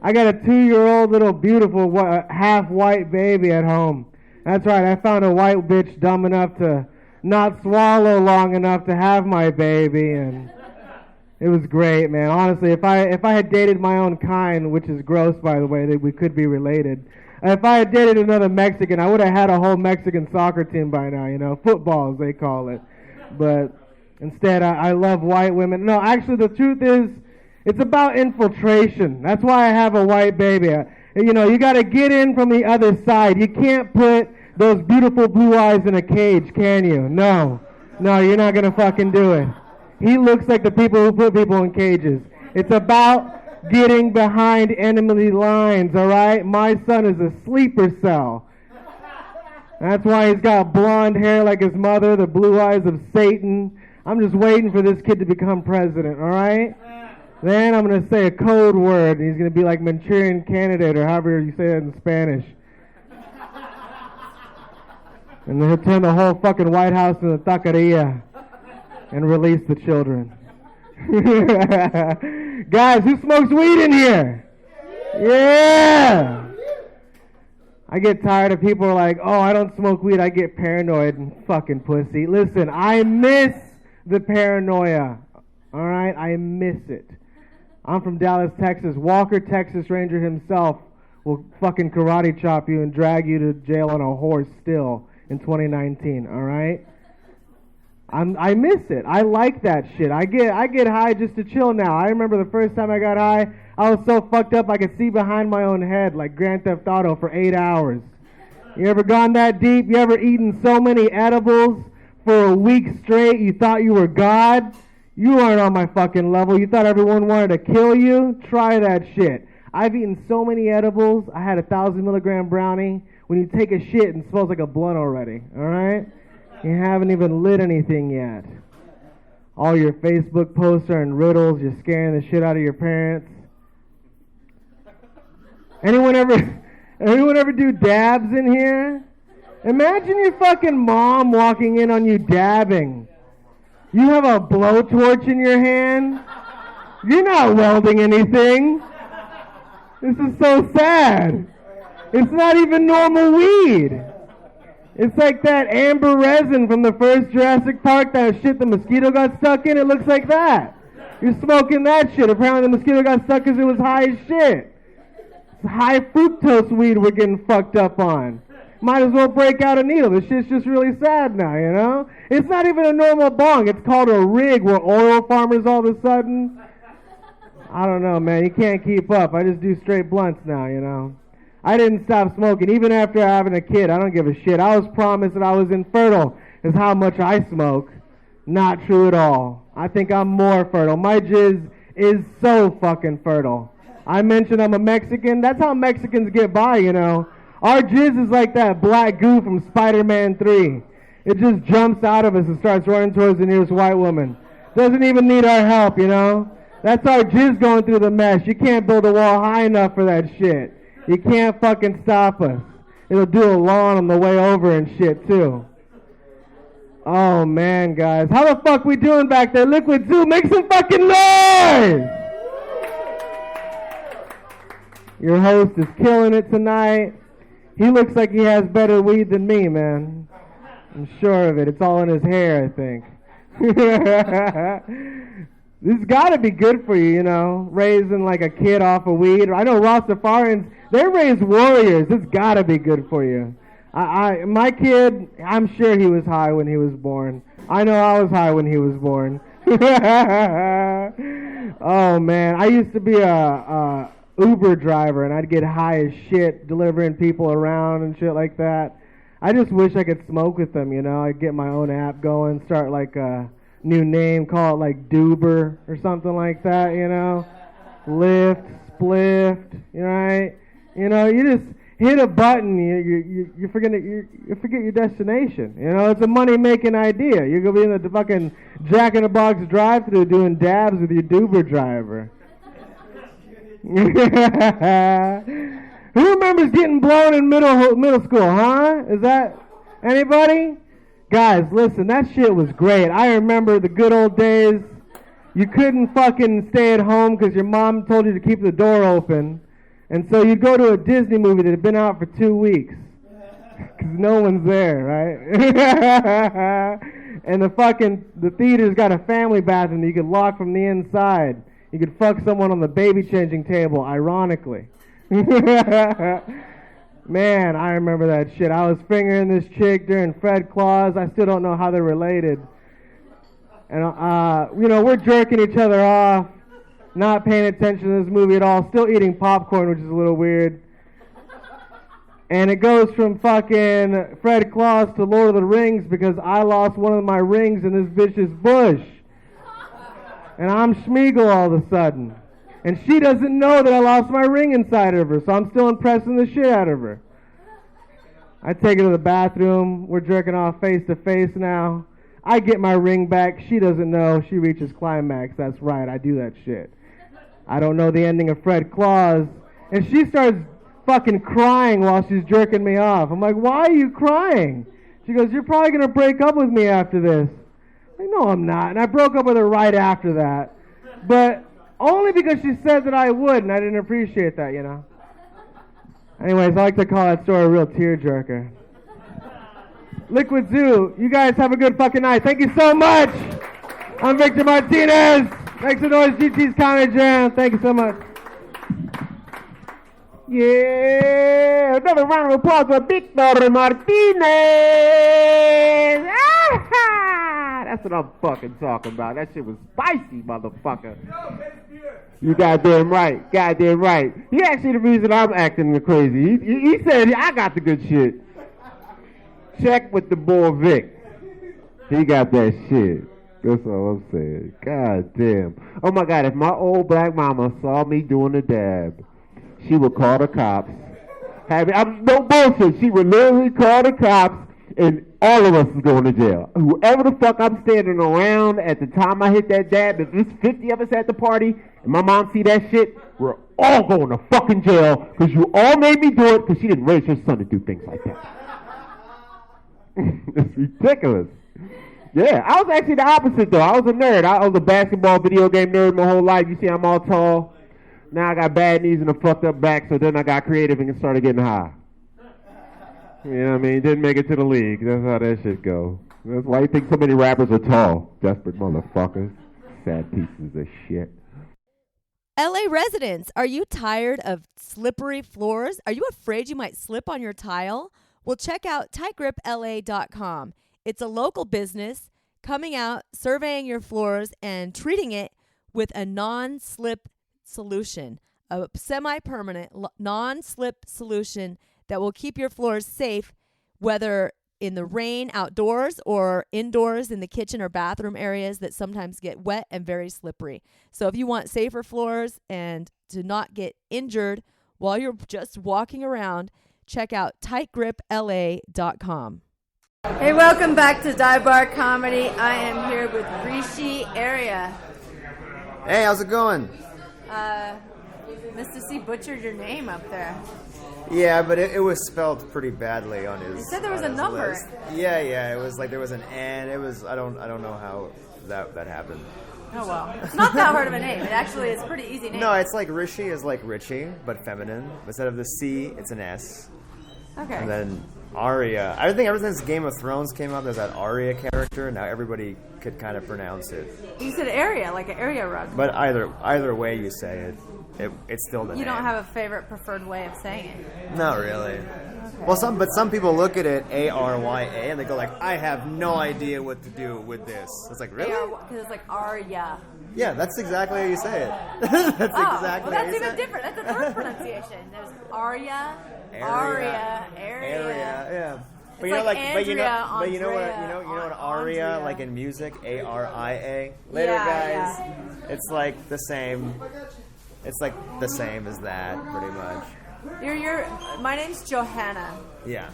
I got a 2-year-old little beautiful half-white baby at home. That's right, I found a white bitch dumb enough to not swallow long enough to have my baby, and it was great, man. Honestly, if I had dated my own kind, which is gross, by the way, that we could be related. If I had dated another Mexican, I would have had a whole Mexican soccer team by now, you know, football as they call it. But instead, I love white women. No, actually, the truth is, it's about infiltration. That's why I have a white baby. You know, you got to get in from the other side. You can't put those beautiful blue eyes in a cage, can you? No, you're not going to fucking do it. He looks like the people who put people in cages. It's about getting behind enemy lines, all right? My son is a sleeper cell. That's why he's got blonde hair like his mother, the blue eyes of Satan. I'm just waiting for this kid to become president, all right? Then I'm going to say a code word, and he's going to be like Manchurian Candidate, or however you say it in Spanish. And then he'll turn the whole fucking White House into a taqueria and release the children. Guys, who smokes weed in here? Yeah! I get tired of people who are like, oh, I don't smoke weed, I get paranoid and fucking pussy. Listen, I miss the paranoia. All right? I miss it. I'm from Dallas, Texas. Walker, Texas Ranger himself will fucking karate chop you and drag you to jail on a horse still in 2019, all right? I miss it. I like that shit. I get high just to chill now. I remember the first time I got high, I was so fucked up I could see behind my own head like Grand Theft Auto for 8 hours. You ever gone that deep? You ever eaten so many edibles for a week straight you thought you were God? You aren't on my fucking level. You thought everyone wanted to kill you? Try that shit. I've eaten so many edibles. I had a 1,000 milligram brownie. When you take a shit, it smells like a blunt already, all right? You haven't even lit anything yet. All your Facebook posts are in riddles. You're scaring the shit out of your parents. Anyone ever do dabs in here? Imagine your fucking mom walking in on you dabbing. You have a blowtorch in your hand? You're not welding anything. This is so sad. It's not even normal weed. It's like that amber resin from the first Jurassic Park, that shit the mosquito got stuck in. It looks like that. You're smoking that shit. Apparently the mosquito got stuck because it was high as shit. It's high fructose weed we're getting fucked up on. Might as well break out a needle. This shit's just really sad now, you know? It's not even a normal bong. It's called a rig where oil farmers all of a sudden. I don't know, man. You can't keep up. I just do straight blunts now, you know? I didn't stop smoking. Even after having a kid, I don't give a shit. I was promised that I was infertile is how much I smoke. Not true at all. I think I'm more fertile. My jizz is so fucking fertile. I mentioned I'm a Mexican. That's how Mexicans get by, you know? Our jizz is like that black goo from Spider-Man 3. It just jumps out of us and starts running towards the nearest white woman. Doesn't even need our help, you know? That's our jizz going through the mesh. You can't build a wall high enough for that shit. You can't fucking stop us. It'll do a lawn on the way over and shit, too. Oh, man, guys. How the fuck we doing back there? Liquid Zoo, make some fucking noise! Your host is killing it tonight. He looks like he has better weed than me, man. I'm sure of it. It's all in his hair, I think. This has got to be good for you, you know, raising like a kid off of weed. I know Rastafarians, they raise warriors. It's got to be good for you. My kid, I'm sure he was high when he was born. I know I was high when he was born. Oh, man. I used to be a Uber driver, and I'd get high as shit delivering people around and shit like that. I just wish I could smoke with them, you know. I'd get my own app going, start like a new name, call it like Doober or something like that, you know. Lift, spliffed, right? You know, you just hit a button, you forget your destination. You know, it's a money-making idea. You're gonna be in the fucking Jack in the Box drive-thru doing dabs with your Uber driver. Who remembers getting blown in middle school, huh? Is that anybody? Guys, listen, that shit was great. I remember the good old days. You couldn't fucking stay at home because your mom told you to keep the door open. And so you'd go to a Disney movie that had been out for 2 weeks. Because no one's there, right? And the theater's got a family bathroom that you could lock from the inside. You could fuck someone on the baby changing table, ironically. Man, I remember that shit. I was fingering this chick during Fred Claus. I still don't know how they're related. And, we're jerking each other off, not paying attention to this movie at all, still eating popcorn, which is a little weird. And it goes from fucking Fred Claus to Lord of the Rings because I lost one of my rings in this vicious bush. And I'm Schmeagol all of a sudden. And she doesn't know that I lost my ring inside of her, so I'm still impressing the shit out of her. I take her to the bathroom. We're jerking off face to face now. I get my ring back. She doesn't know. She reaches climax. That's right. I do that shit. I don't know the ending of Fred Claus. And she starts fucking crying while she's jerking me off. I'm like, why are you crying? She goes, you're probably going to break up with me after this. I'm like, no, I'm not. And I broke up with her right after that. But only because she said that I would, and I didn't appreciate that, you know. Anyways, I like to call that story a real tearjerker. Liquid Zoo, you guys have a good fucking night. Thank you so much. I'm Victor Martinez. Make some noise, GT's Comedy Jam. Thank you so much. Yeah, another round of applause for Victor Martinez. That's what I'm fucking talking about. That shit was spicy, motherfucker. You goddamn right. Goddamn right. He actually the reason I'm acting crazy. He said, I got the good shit. Check with the boy Vic. He got that shit. That's all I'm saying. God damn. Oh my God, if my old black mama saw me doing a dab, she would call the cops. I'm no bullshit. She would literally call the cops and all of us is going to jail. Whoever the fuck I'm standing around at the time I hit that dab, if there's 50 of us at the party and my mom see that shit, we're all going to fucking jail because you all made me do it because she didn't raise her son to do things like that. It's ridiculous. Yeah, I was actually the opposite though. I was a nerd. I was a basketball video game nerd my whole life. You see, I'm all tall. Now I got bad knees and a fucked up back, so then I got creative and started getting high. You know what I mean? Didn't make it to the league. That's how that shit go. That's why you think so many rappers are tall. Desperate motherfuckers. Sad pieces of shit. LA residents, are you tired of slippery floors? Are you afraid you might slip on your tile? Well, check out tightgripla.com. It's a local business coming out, surveying your floors, and treating it with a non-slip solution, a semi-permanent non-slip solution that will keep your floors safe, whether in the rain outdoors or indoors in the kitchen or bathroom areas that sometimes get wet and very slippery. So if you want safer floors and to not get injured while you're just walking around, check out tightgripla.com. Hey, welcome back to Dive Bar Comedy. I am here with Rishi Arya. Hey, how's it going? Mista See butchered your name up there. Yeah, but it was spelled pretty badly on his. You said there was a number. List. Yeah. It was like there was an N. It was I don't know how that happened. Oh well, it's not that hard of a name. It actually is a pretty easy name. No, it's like Rishi is like Richie, but feminine. Instead of the C, it's an S. Okay. And then Arya. I think ever since Game of Thrones came out, there's that Arya character. Now everybody could kind of pronounce it. You said area, like an area rug. But either way you say it, it's still the name. You don't have a favorite preferred way of saying it? Not really. Okay. Well, some people look at it Arya and they go like, I have no idea what to do with this. It's like, really? Because it's like Arya. Yeah, that's exactly how you say it. That's exactly. Well, that's even different. That's a third pronunciation. There's Arya, Arya, yeah. But you know, what Andrea. Aria, like in music, Aria. Later, guys. Yeah. It's like the same. It's like the same as that, pretty much. My name's Johanna. Yeah.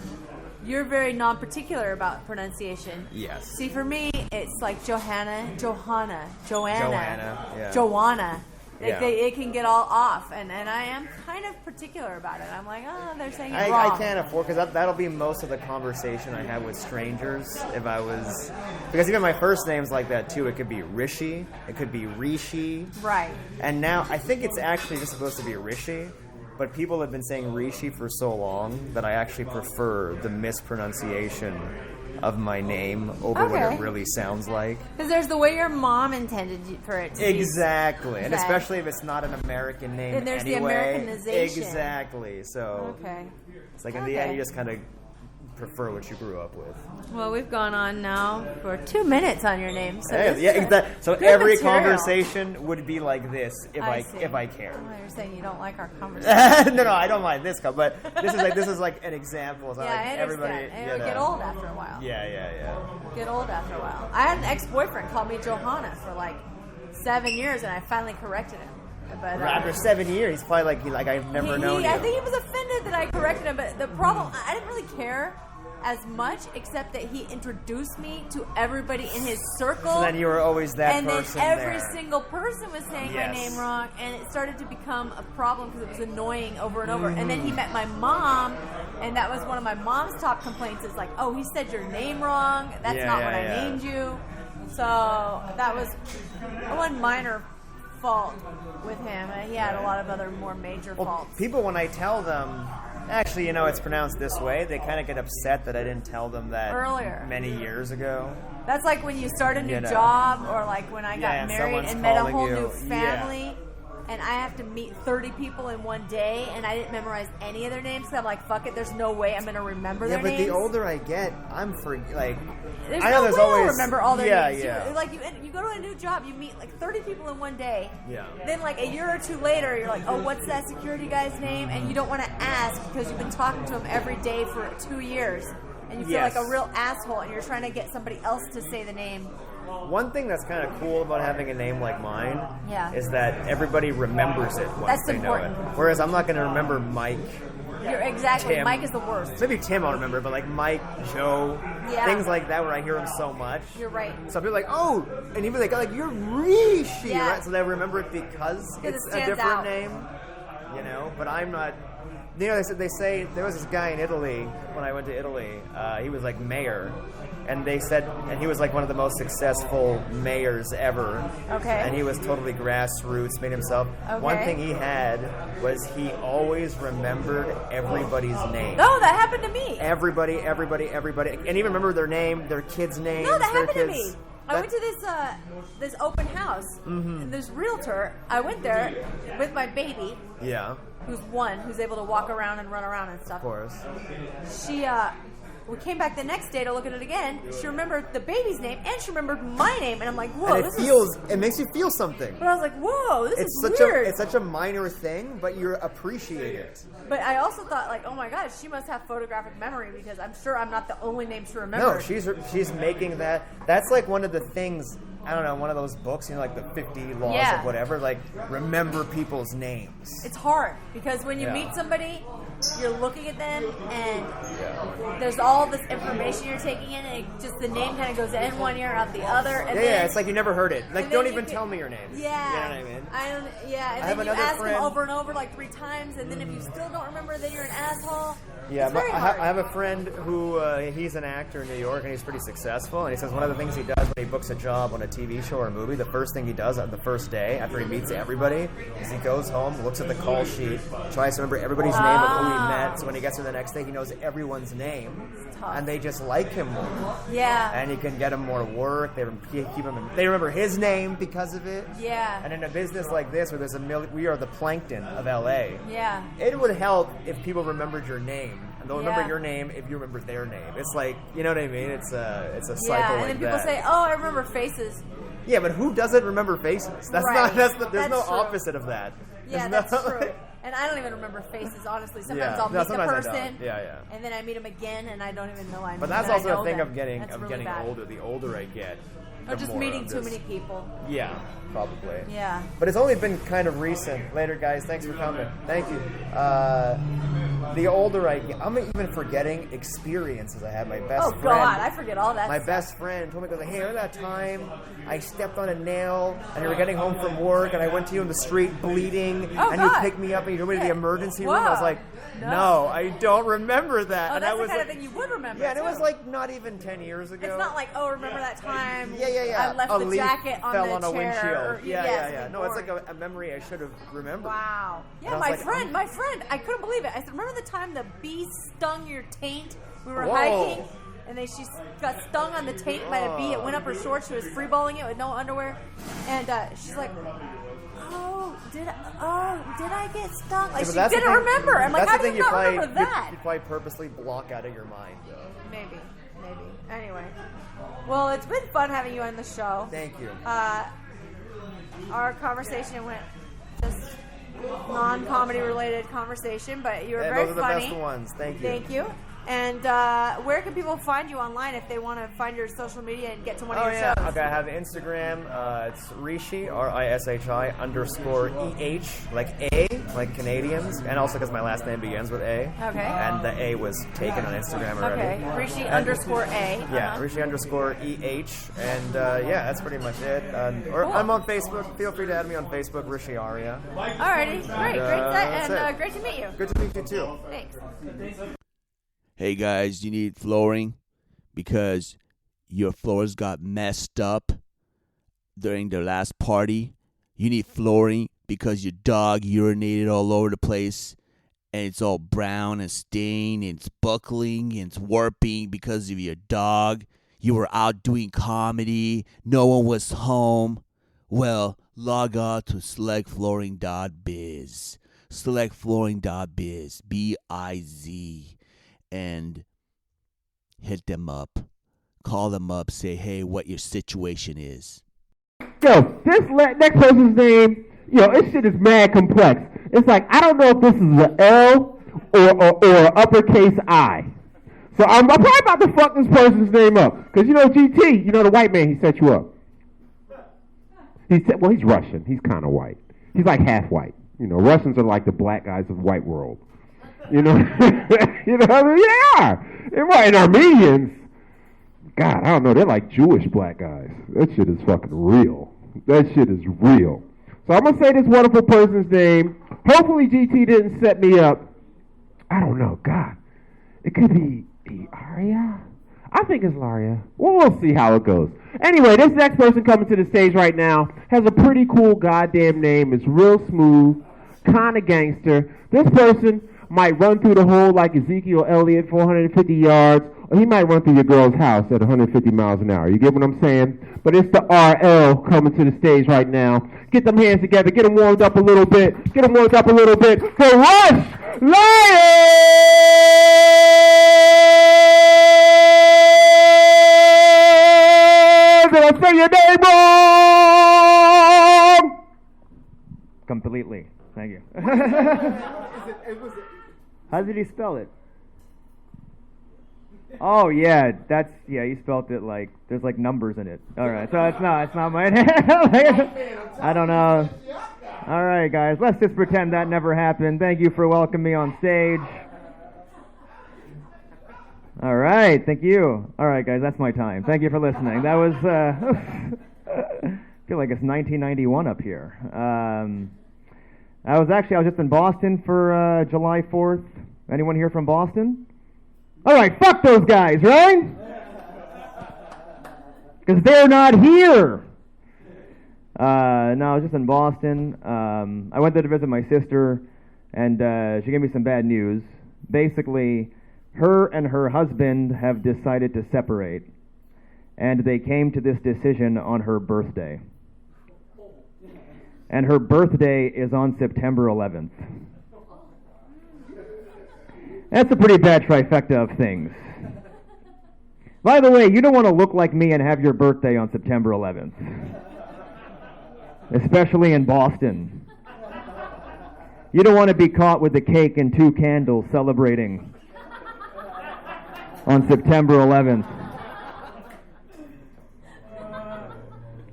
You're very non-particular about pronunciation. Yes. See, for me, it's like Johanna, Johanna, Joanna, Joanna, yeah. Joanna. Yeah. It can get all off, and I am kind of particular about it. I'm like, oh, they're saying it wrong. I can't afford, because that'll be most of the conversation I have with strangers if I was, because even my first name's like that too. It could be Rishi, it could be Rishi. Right. And now I think it's actually just supposed to be Rishi, but people have been saying Rishi for so long that I actually prefer the mispronunciation of my name over what it really sounds like. Because there's the way your mom intended for it to be. Exactly. And especially if it's not an American name and there's anyway. the Americanization. Exactly. So it's like in the end you just kind of prefer what you grew up with. Well, we've gone on now for 2 minutes on your name. So So every conversation would be like this if I care. Oh, you're saying you don't like our conversation. No, I don't mind this, but this is like an example. So I understand. everybody, it would get old after a while. Yeah. Get old after a while. I had an ex-boyfriend call me Johanna for like 7 years, and I finally corrected him. But, after 7 years, he's probably like I've never known you. I think he was offended that I corrected him, but the problem, I didn't really care as much, except that he introduced me to everybody in his circle. So then you were always that person and then every there. single person was saying my name wrong, and it started to become a problem because it was annoying over and over. And then he met my mom, and that was one of my mom's top complaints is like, oh, he said your name wrong. That's not what I named you. So that was one minor fault with him. He had a lot of other more major faults. People, when I tell them, actually, it's pronounced this way, they kind of get upset that I didn't tell them that earlier, many years ago. That's like when you start a new job, or like when I got married and met a whole new family, and I have to meet 30 people in one day, and I didn't memorize any of their names, so I'm like, fuck it, there's no way I'm going to remember their names. Yeah, but the older I get, There's no way I'll remember all their names. You go to a new job, you meet like 30 people in one day. Yeah. Then like a year or two later, you're like, oh, what's that security guy's name? And you don't want to ask because you've been talking to him every day for 2 years. And you feel like a real asshole, and you're trying to get somebody else to say the name. One thing that's kind of cool about having a name like mine is that everybody remembers it once they know it. Whereas I'm not going to remember Mike. Exactly. Tim. Mike is the worst. Maybe Tim I'll remember, but like Mike, Joe, things like that where I hear him so much. You're right. So people are like, oh, and even like you're Rishi, right? So they remember it because it's a different name, But I'm not. They say there was this guy in Italy when I went to Italy. He was like mayor, and they said, and he was like one of the most successful mayors ever. Okay. And he was totally grassroots, made himself. Okay. One thing he had was he always remembered everybody's name. No, that happened to me. Everybody, and even remember their name, their kids' names. No, that happened to me. I went to this open house, and this realtor. I went there with my baby. Yeah. Who's able to walk around and run around and stuff. Of course. We came back the next day to look at it again. She remembered the baby's name, and she remembered my name. And I'm like, whoa, and it makes you feel something. But I was like, whoa, this is weird. It's such a minor thing, but you appreciate it. But I also thought, like, oh my gosh, she must have photographic memory because I'm sure I'm not the only name she remembers. No, she's making that. That's like one of the things. I don't know, one of those books, like the 50 laws of whatever, like remember people's names. It's hard because when you meet somebody, you're looking at them and there's all this information you're taking in, and just the name kind of goes in one ear and out the other. And then, it's like you never heard it. Like, don't even tell me your name. Yeah. You know what I mean? And then you ask them over and over like 3 times, and then if you still don't remember, then you're an asshole. Yeah, but I have a friend who he's an actor in New York, and he's pretty successful. And he says one of the things he does when he books a job on a TV show or a movie, the first thing he does on the first day after he meets everybody is he goes home, looks at the call sheet, tries to remember everybody's name of who he met. So when he gets to the next day, he knows everyone's name, and they just like him more. Yeah, and he can get him more work. They remember his name because of it. Yeah, and in a business like this, where there's we are the plankton of LA. Yeah, it would help if people remembered your name. And they'll remember your name if you remember their name. It's like, you know what I mean? It's a cycle like that. And then people say, oh, I remember faces. Yeah, but who doesn't remember faces? There's no opposite of that. Yeah, that's true. And I don't even remember faces, honestly. Sometimes I'll meet the person, and then I meet them again, and I don't even know I'm. But that's also a thing of getting older. The older I get, Or just more meeting of too this. many people. Yeah, probably. Yeah. But it's only been kind of recent. Later, guys. Thanks for coming. Thank you. The older I get, I'm even forgetting experiences I had. My best Oh friend. God, I forget all that. My stuff. best friend told me, goes, hey, remember that time I stepped on a nail and you were getting home from work and I went to you in the street bleeding Oh, and God. you picked me up and you took me to the Yeah. emergency room? I was Whoa. like, No. no, I don't remember that. Oh, and that's I the was kind like, of thing you would remember. yeah, and it too. was like not even 10 years ago. It's not like, oh, remember that time? Yeah. I left a the leaf jacket on fell the on a chair. windshield. Yeah. No, it's like a memory I should have remembered. Wow. And Yeah, I was my like, friend, I couldn't believe it. I said, remember the time the bee stung your taint? We were Whoa. hiking, and then she got stung on the taint by a bee. It went up her shorts. She was freeballing it with no underwear, and she's like, did I get stung? Like, Yeah, she didn't remember. I'm like, that's how the do thing you not probably, remember that? You probably purposely block out of your mind, though. Maybe. Anyway, well, it's been fun having you on the show. Thank you. Our conversation went just non-comedy related conversation, but you were very those are the funny. best ones. Thank you. Thank you. And where can people find you online if they want to find your social media and get to one of your shows? Okay, I have Instagram. It's Rishi, RISHI _EH, like A, like Canadians, and also because my last name begins with A. Okay. And the A was taken on Instagram already. Okay, Rishi _A. Yeah, Rishi _EH, and yeah, that's pretty much it. Or Cool. I'm on Facebook. Feel free to add me on Facebook, Rishi Arya. Alrighty, great that's and it. great to meet you. Good to meet you too. Thanks. Hey guys, you need flooring because your floors got messed up during the last party. You need flooring because your dog urinated all over the place and it's all brown and stained and it's buckling and it's warping because of your dog. You were out doing comedy. No one was home. Well, log on to selectflooring.biz. Selectflooring.biz. B-I-Z. And hit them up. Call them up. Say, hey, what your situation is. Yo, this next person's name, this shit is mad complex. It's like, I don't know if this is an L or uppercase I. So I'm probably about to fuck this person's name up. Because, GT, the white man, he set you up. He's Russian. He's kind of white. He's like half white. Russians are like the black guys of the white world. What I mean? Yeah. And Armenians, God, I don't know, they're like Jewish black guys. That shit is fucking real. That shit is real. So I'm going to say this wonderful person's name. Hopefully GT didn't set me up. I don't know. God. It could be Arya? I think it's Laria. Well, we'll see how it goes. Anyway, this next person coming to the stage right now has a pretty cool goddamn name. It's real smooth, kind of gangster. This person might run through the hole like Ezekiel Elliott, 450 yards, or he might run through your girl's house at 150 miles an hour. You get what I'm saying? But it's the RL coming to the stage right now. Get them hands together. Get them warmed up a little bit. Get them warmed up a little bit for Rush Lions! Did I say your name wrong? Completely. Thank you. How did he spell it? Oh yeah, he spelled it like there's like numbers in it. All right, so it's not my name. I don't know. All right, guys, let's just pretend that never happened. Thank you for welcoming me on stage. All right, thank you. All right, guys, that's my time. Thank you for listening. That was I feel like it's 1991 up here. I was just in Boston for July 4th. Anyone here from Boston? All right, fuck those guys, right? Because they're not here. No, I was just in Boston. I went there to visit my sister, and she gave me some bad news. Basically, her and her husband have decided to separate, and they came to this decision on her birthday. And her birthday is on September 11th. That's a pretty bad trifecta of things. By the way, you don't want to look like me and have your birthday on September 11th. Especially in Boston. You don't want to be caught with the cake and 2 candles celebrating on September 11th.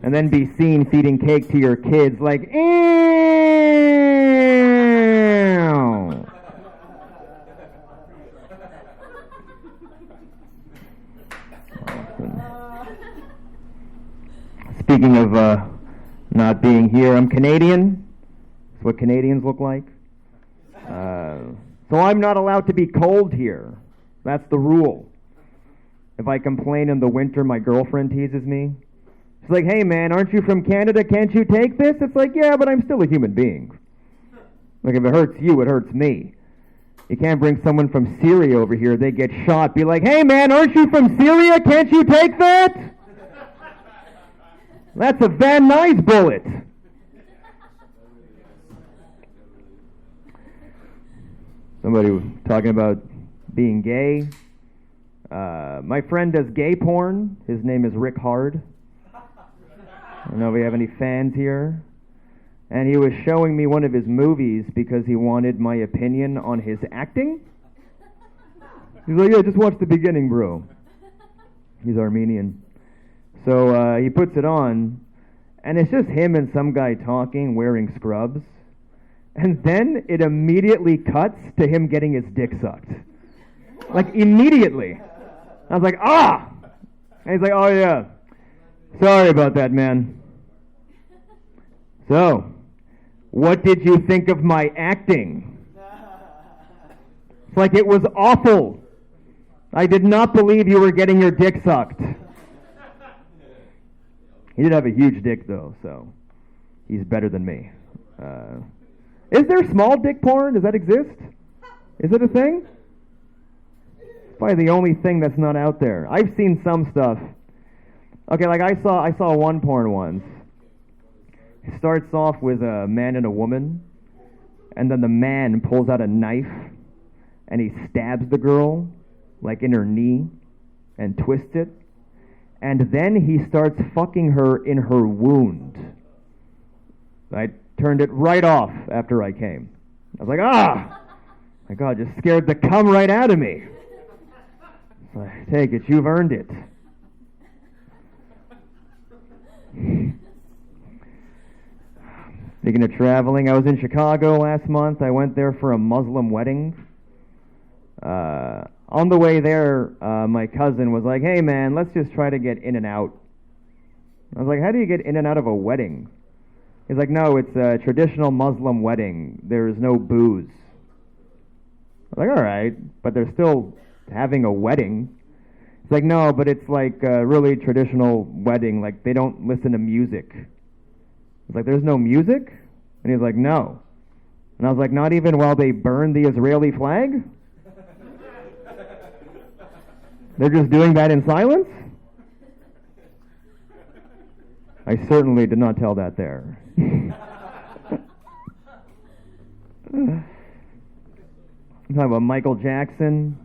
and then be seen feeding cake to your kids like, ew. Speaking of not being here, I'm Canadian. That's what Canadians look like. So I'm not allowed to be cold here. That's the rule. If I complain in the winter, my girlfriend teases me. She's like, hey man, aren't you from Canada? Can't you take this? It's like, yeah, but I'm still a human being. Like, if it hurts you, it hurts me. You can't bring someone from Syria over here. They get shot. Be like, hey man, aren't you from Syria? Can't you take that? That's a Van Nuys bullet. Somebody was talking about being gay. My friend does gay porn. His name is Rick Hard. I don't know if we have any fans here. And he was showing me one of his movies because he wanted my opinion on his acting. He's like, yeah, just watch the beginning, bro. He's Armenian. So he puts it on, and it's just him and some guy talking, wearing scrubs. And then it immediately cuts to him getting his dick sucked. Like, immediately. I was like, ah! And he's like, oh yeah. Sorry about that, man. So, what did you think of my acting? It's like, it was awful. I did not believe you were getting your dick sucked. He did have a huge dick, though, so he's better than me. Is there small dick porn? Does that exist? Is it a thing? It's probably the only thing that's not out there. I've seen some stuff. Okay, like I saw one porn once. It starts off with a man and a woman, and then the man pulls out a knife, and he stabs the girl, like in her knee, and twists it, and then he starts fucking her in her wound. I turned it right off after I came. I was like, ah! My God, just scared the cum right out of me. So I take it, you've earned it. Speaking of traveling, I was in Chicago last month. I went there for a Muslim wedding. On the way there, my cousin was like, hey man, let's just try to get in and out. I was like, how do you get in and out of a wedding? He's like, no, it's a traditional Muslim wedding. There's no booze. I was like, all right, but they're still having a wedding. He's like, no, but it's like a really traditional wedding. Like, they don't listen to music. I was like, there's no music? And he's like, no. And I was like, not even while they burn the Israeli flag? They're just doing that in silence? I certainly did not tell that there. I'm talking about Michael Jackson.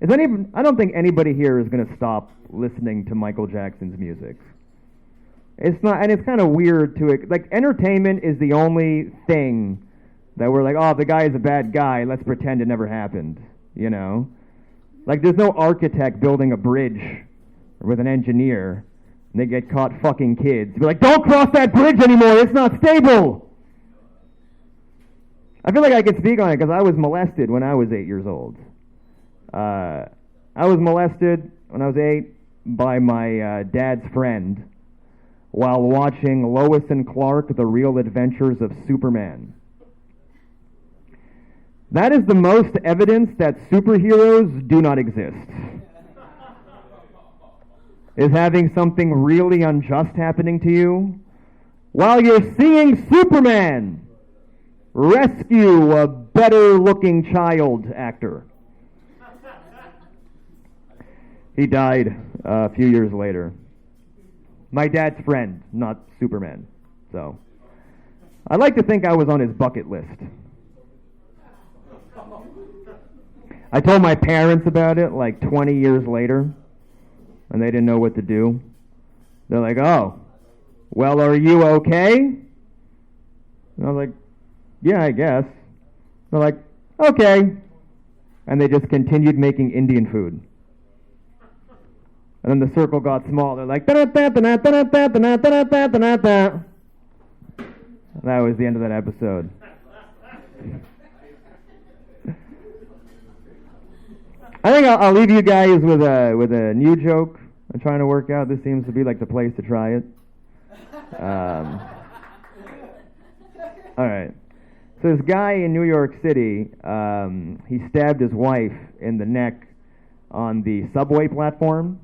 I don't think anybody here is going to stop listening to Michael Jackson's music. It's not, and it's kind of weird to it. Like, entertainment is the only thing that we're like, oh, the guy is a bad guy, let's pretend it never happened, you know? Like, there's no architect building a bridge with an engineer, and they get caught fucking kids. Be like, don't cross that bridge anymore, it's not stable! I feel like I can speak on it because I was molested when I was 8 years old. I was molested when I was 8 by my dad's friend while watching Lois and Clark, The Real Adventures of Superman. That is the most evidence that superheroes do not exist. Is having something really unjust happening to you while you're seeing Superman rescue a better-looking child actor. He died a few years later. My dad's friend, not Superman. So, I like to think I was on his bucket list. I told my parents about it like 20 years later, and they didn't know what to do. They're like, oh, well, are you okay? And I was like, yeah, I guess. They're like, okay. And they just continued making Indian food. And then the circle got smaller, like da-da-da-da-da-da-da-da-da-da-da-da. That was the end of that episode. I think I'll leave you guys with a new joke I'm trying to work out. This seems to be like the place to try it. All right. So this guy in New York City, he stabbed his wife in the neck on the subway platform,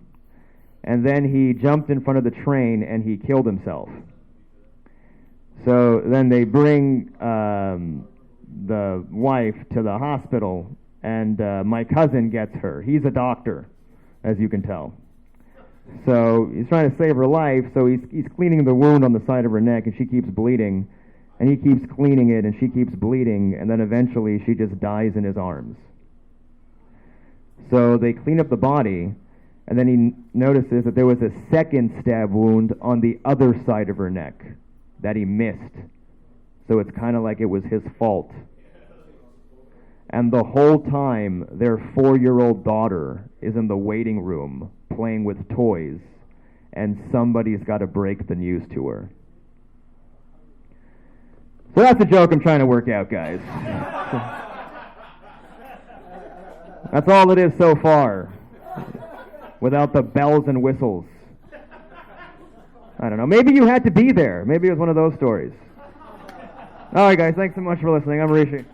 and then he jumped in front of the train and he killed himself. So then they bring the wife to the hospital, and my cousin gets her. He's a doctor, as you can tell. So he's trying to save her life, so he's cleaning the wound on the side of her neck, and she keeps bleeding. And he keeps cleaning it, and she keeps bleeding, and then eventually she just dies in his arms. So they clean up the body, and then he notices that there was a second stab wound on the other side of her neck that he missed. So it's kind of like it was his fault. And the whole time, their 4-year-old daughter is in the waiting room playing with toys, and somebody's got to break the news to her. So that's the joke I'm trying to work out, guys. That's all it is so far, without the bells and whistles. I don't know. Maybe you had to be there. Maybe it was one of those stories. All right, guys. Thanks so much for listening. I'm Rishi.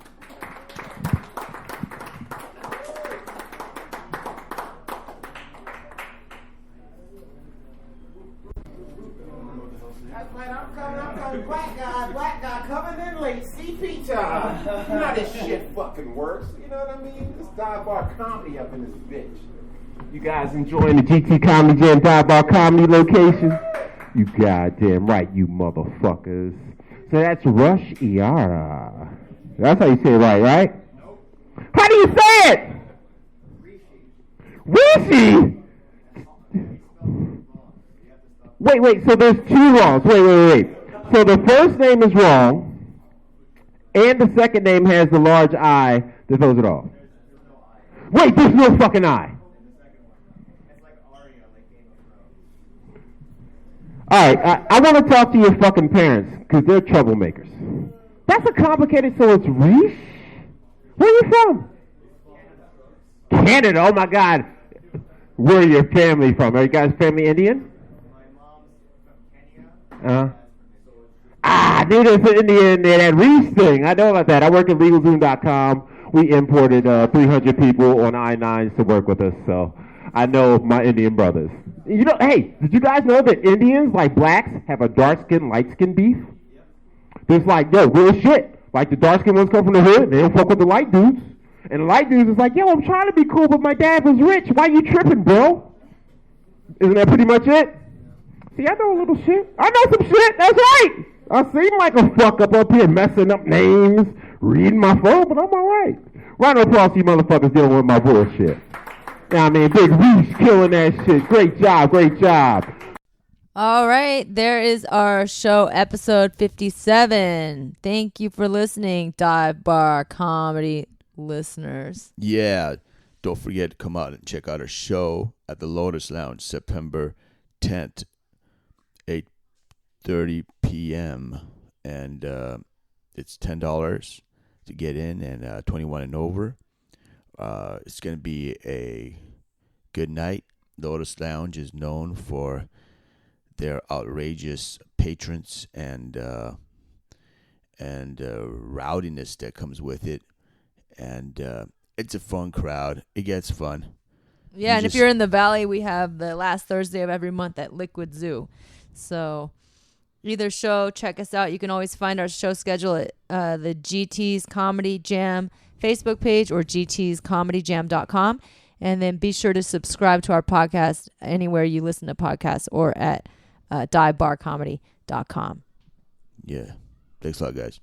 Black guy coming in late, CP time. You know how this shit fucking works. You know what I mean? It's dive bar comedy up in this bitch. You guys enjoying the GT Comedy Jam dive bar comedy location? You goddamn right, you motherfuckers. So that's Rishi Arya. That's how you say it right? Nope. How do you say it? Rishi. Wait, so there's two wrongs. Wait. So the first name is wrong, and the second name has the large I that throws it off. Wait, there's no fucking I. Alright, I want to talk to your fucking parents, because they're troublemakers. That's a complicated, so it's Rish? Where are you from? Canada, oh my god. Where are your family from? Are you guys family Indian? Dude, it's an Indian, that Reese thing. I know about that. I work at LegalZoom.com. We imported 300 people on I-9s to work with us, so I know my Indian brothers. You know, hey, did you guys know that Indians, like blacks, have a dark-skin, light-skin beef? There's like, real shit. Like the dark-skinned ones come from the hood, and they don't fuck with the light dudes. And the light dudes is like, I'm trying to be cool, but my dad was rich. Why you tripping, bro? Isn't that pretty much it? See, I know a little shit. I know some shit. That's right. I seem like a fuck up here messing up names, reading my phone, but I'm all right. Round of applause to you motherfuckers dealing with my bullshit. Yeah, I mean, Big Reese killing that shit. Great job. All right, there is our show, episode 57. Thank you for listening, Dive Bar Comedy listeners. Yeah, don't forget to come out and check out our show at the Lotus Lounge, September 10th, 8:30 p.m. And it's $10 to get in, and 21 and over. It's going to be a good night. Lotus Lounge is known for their outrageous patrons and rowdiness that comes with it. And it's a fun crowd. It gets fun. Yeah, and if you're in the Valley, we have the last Thursday of every month at Liquid Zoo. So either show, check us out. You can always find our show schedule at the GT's Comedy Jam Facebook page or gtscomedyjam.com. And then be sure to subscribe to our podcast anywhere you listen to podcasts or at divebarcomedy.com. Yeah. Thanks a lot, guys.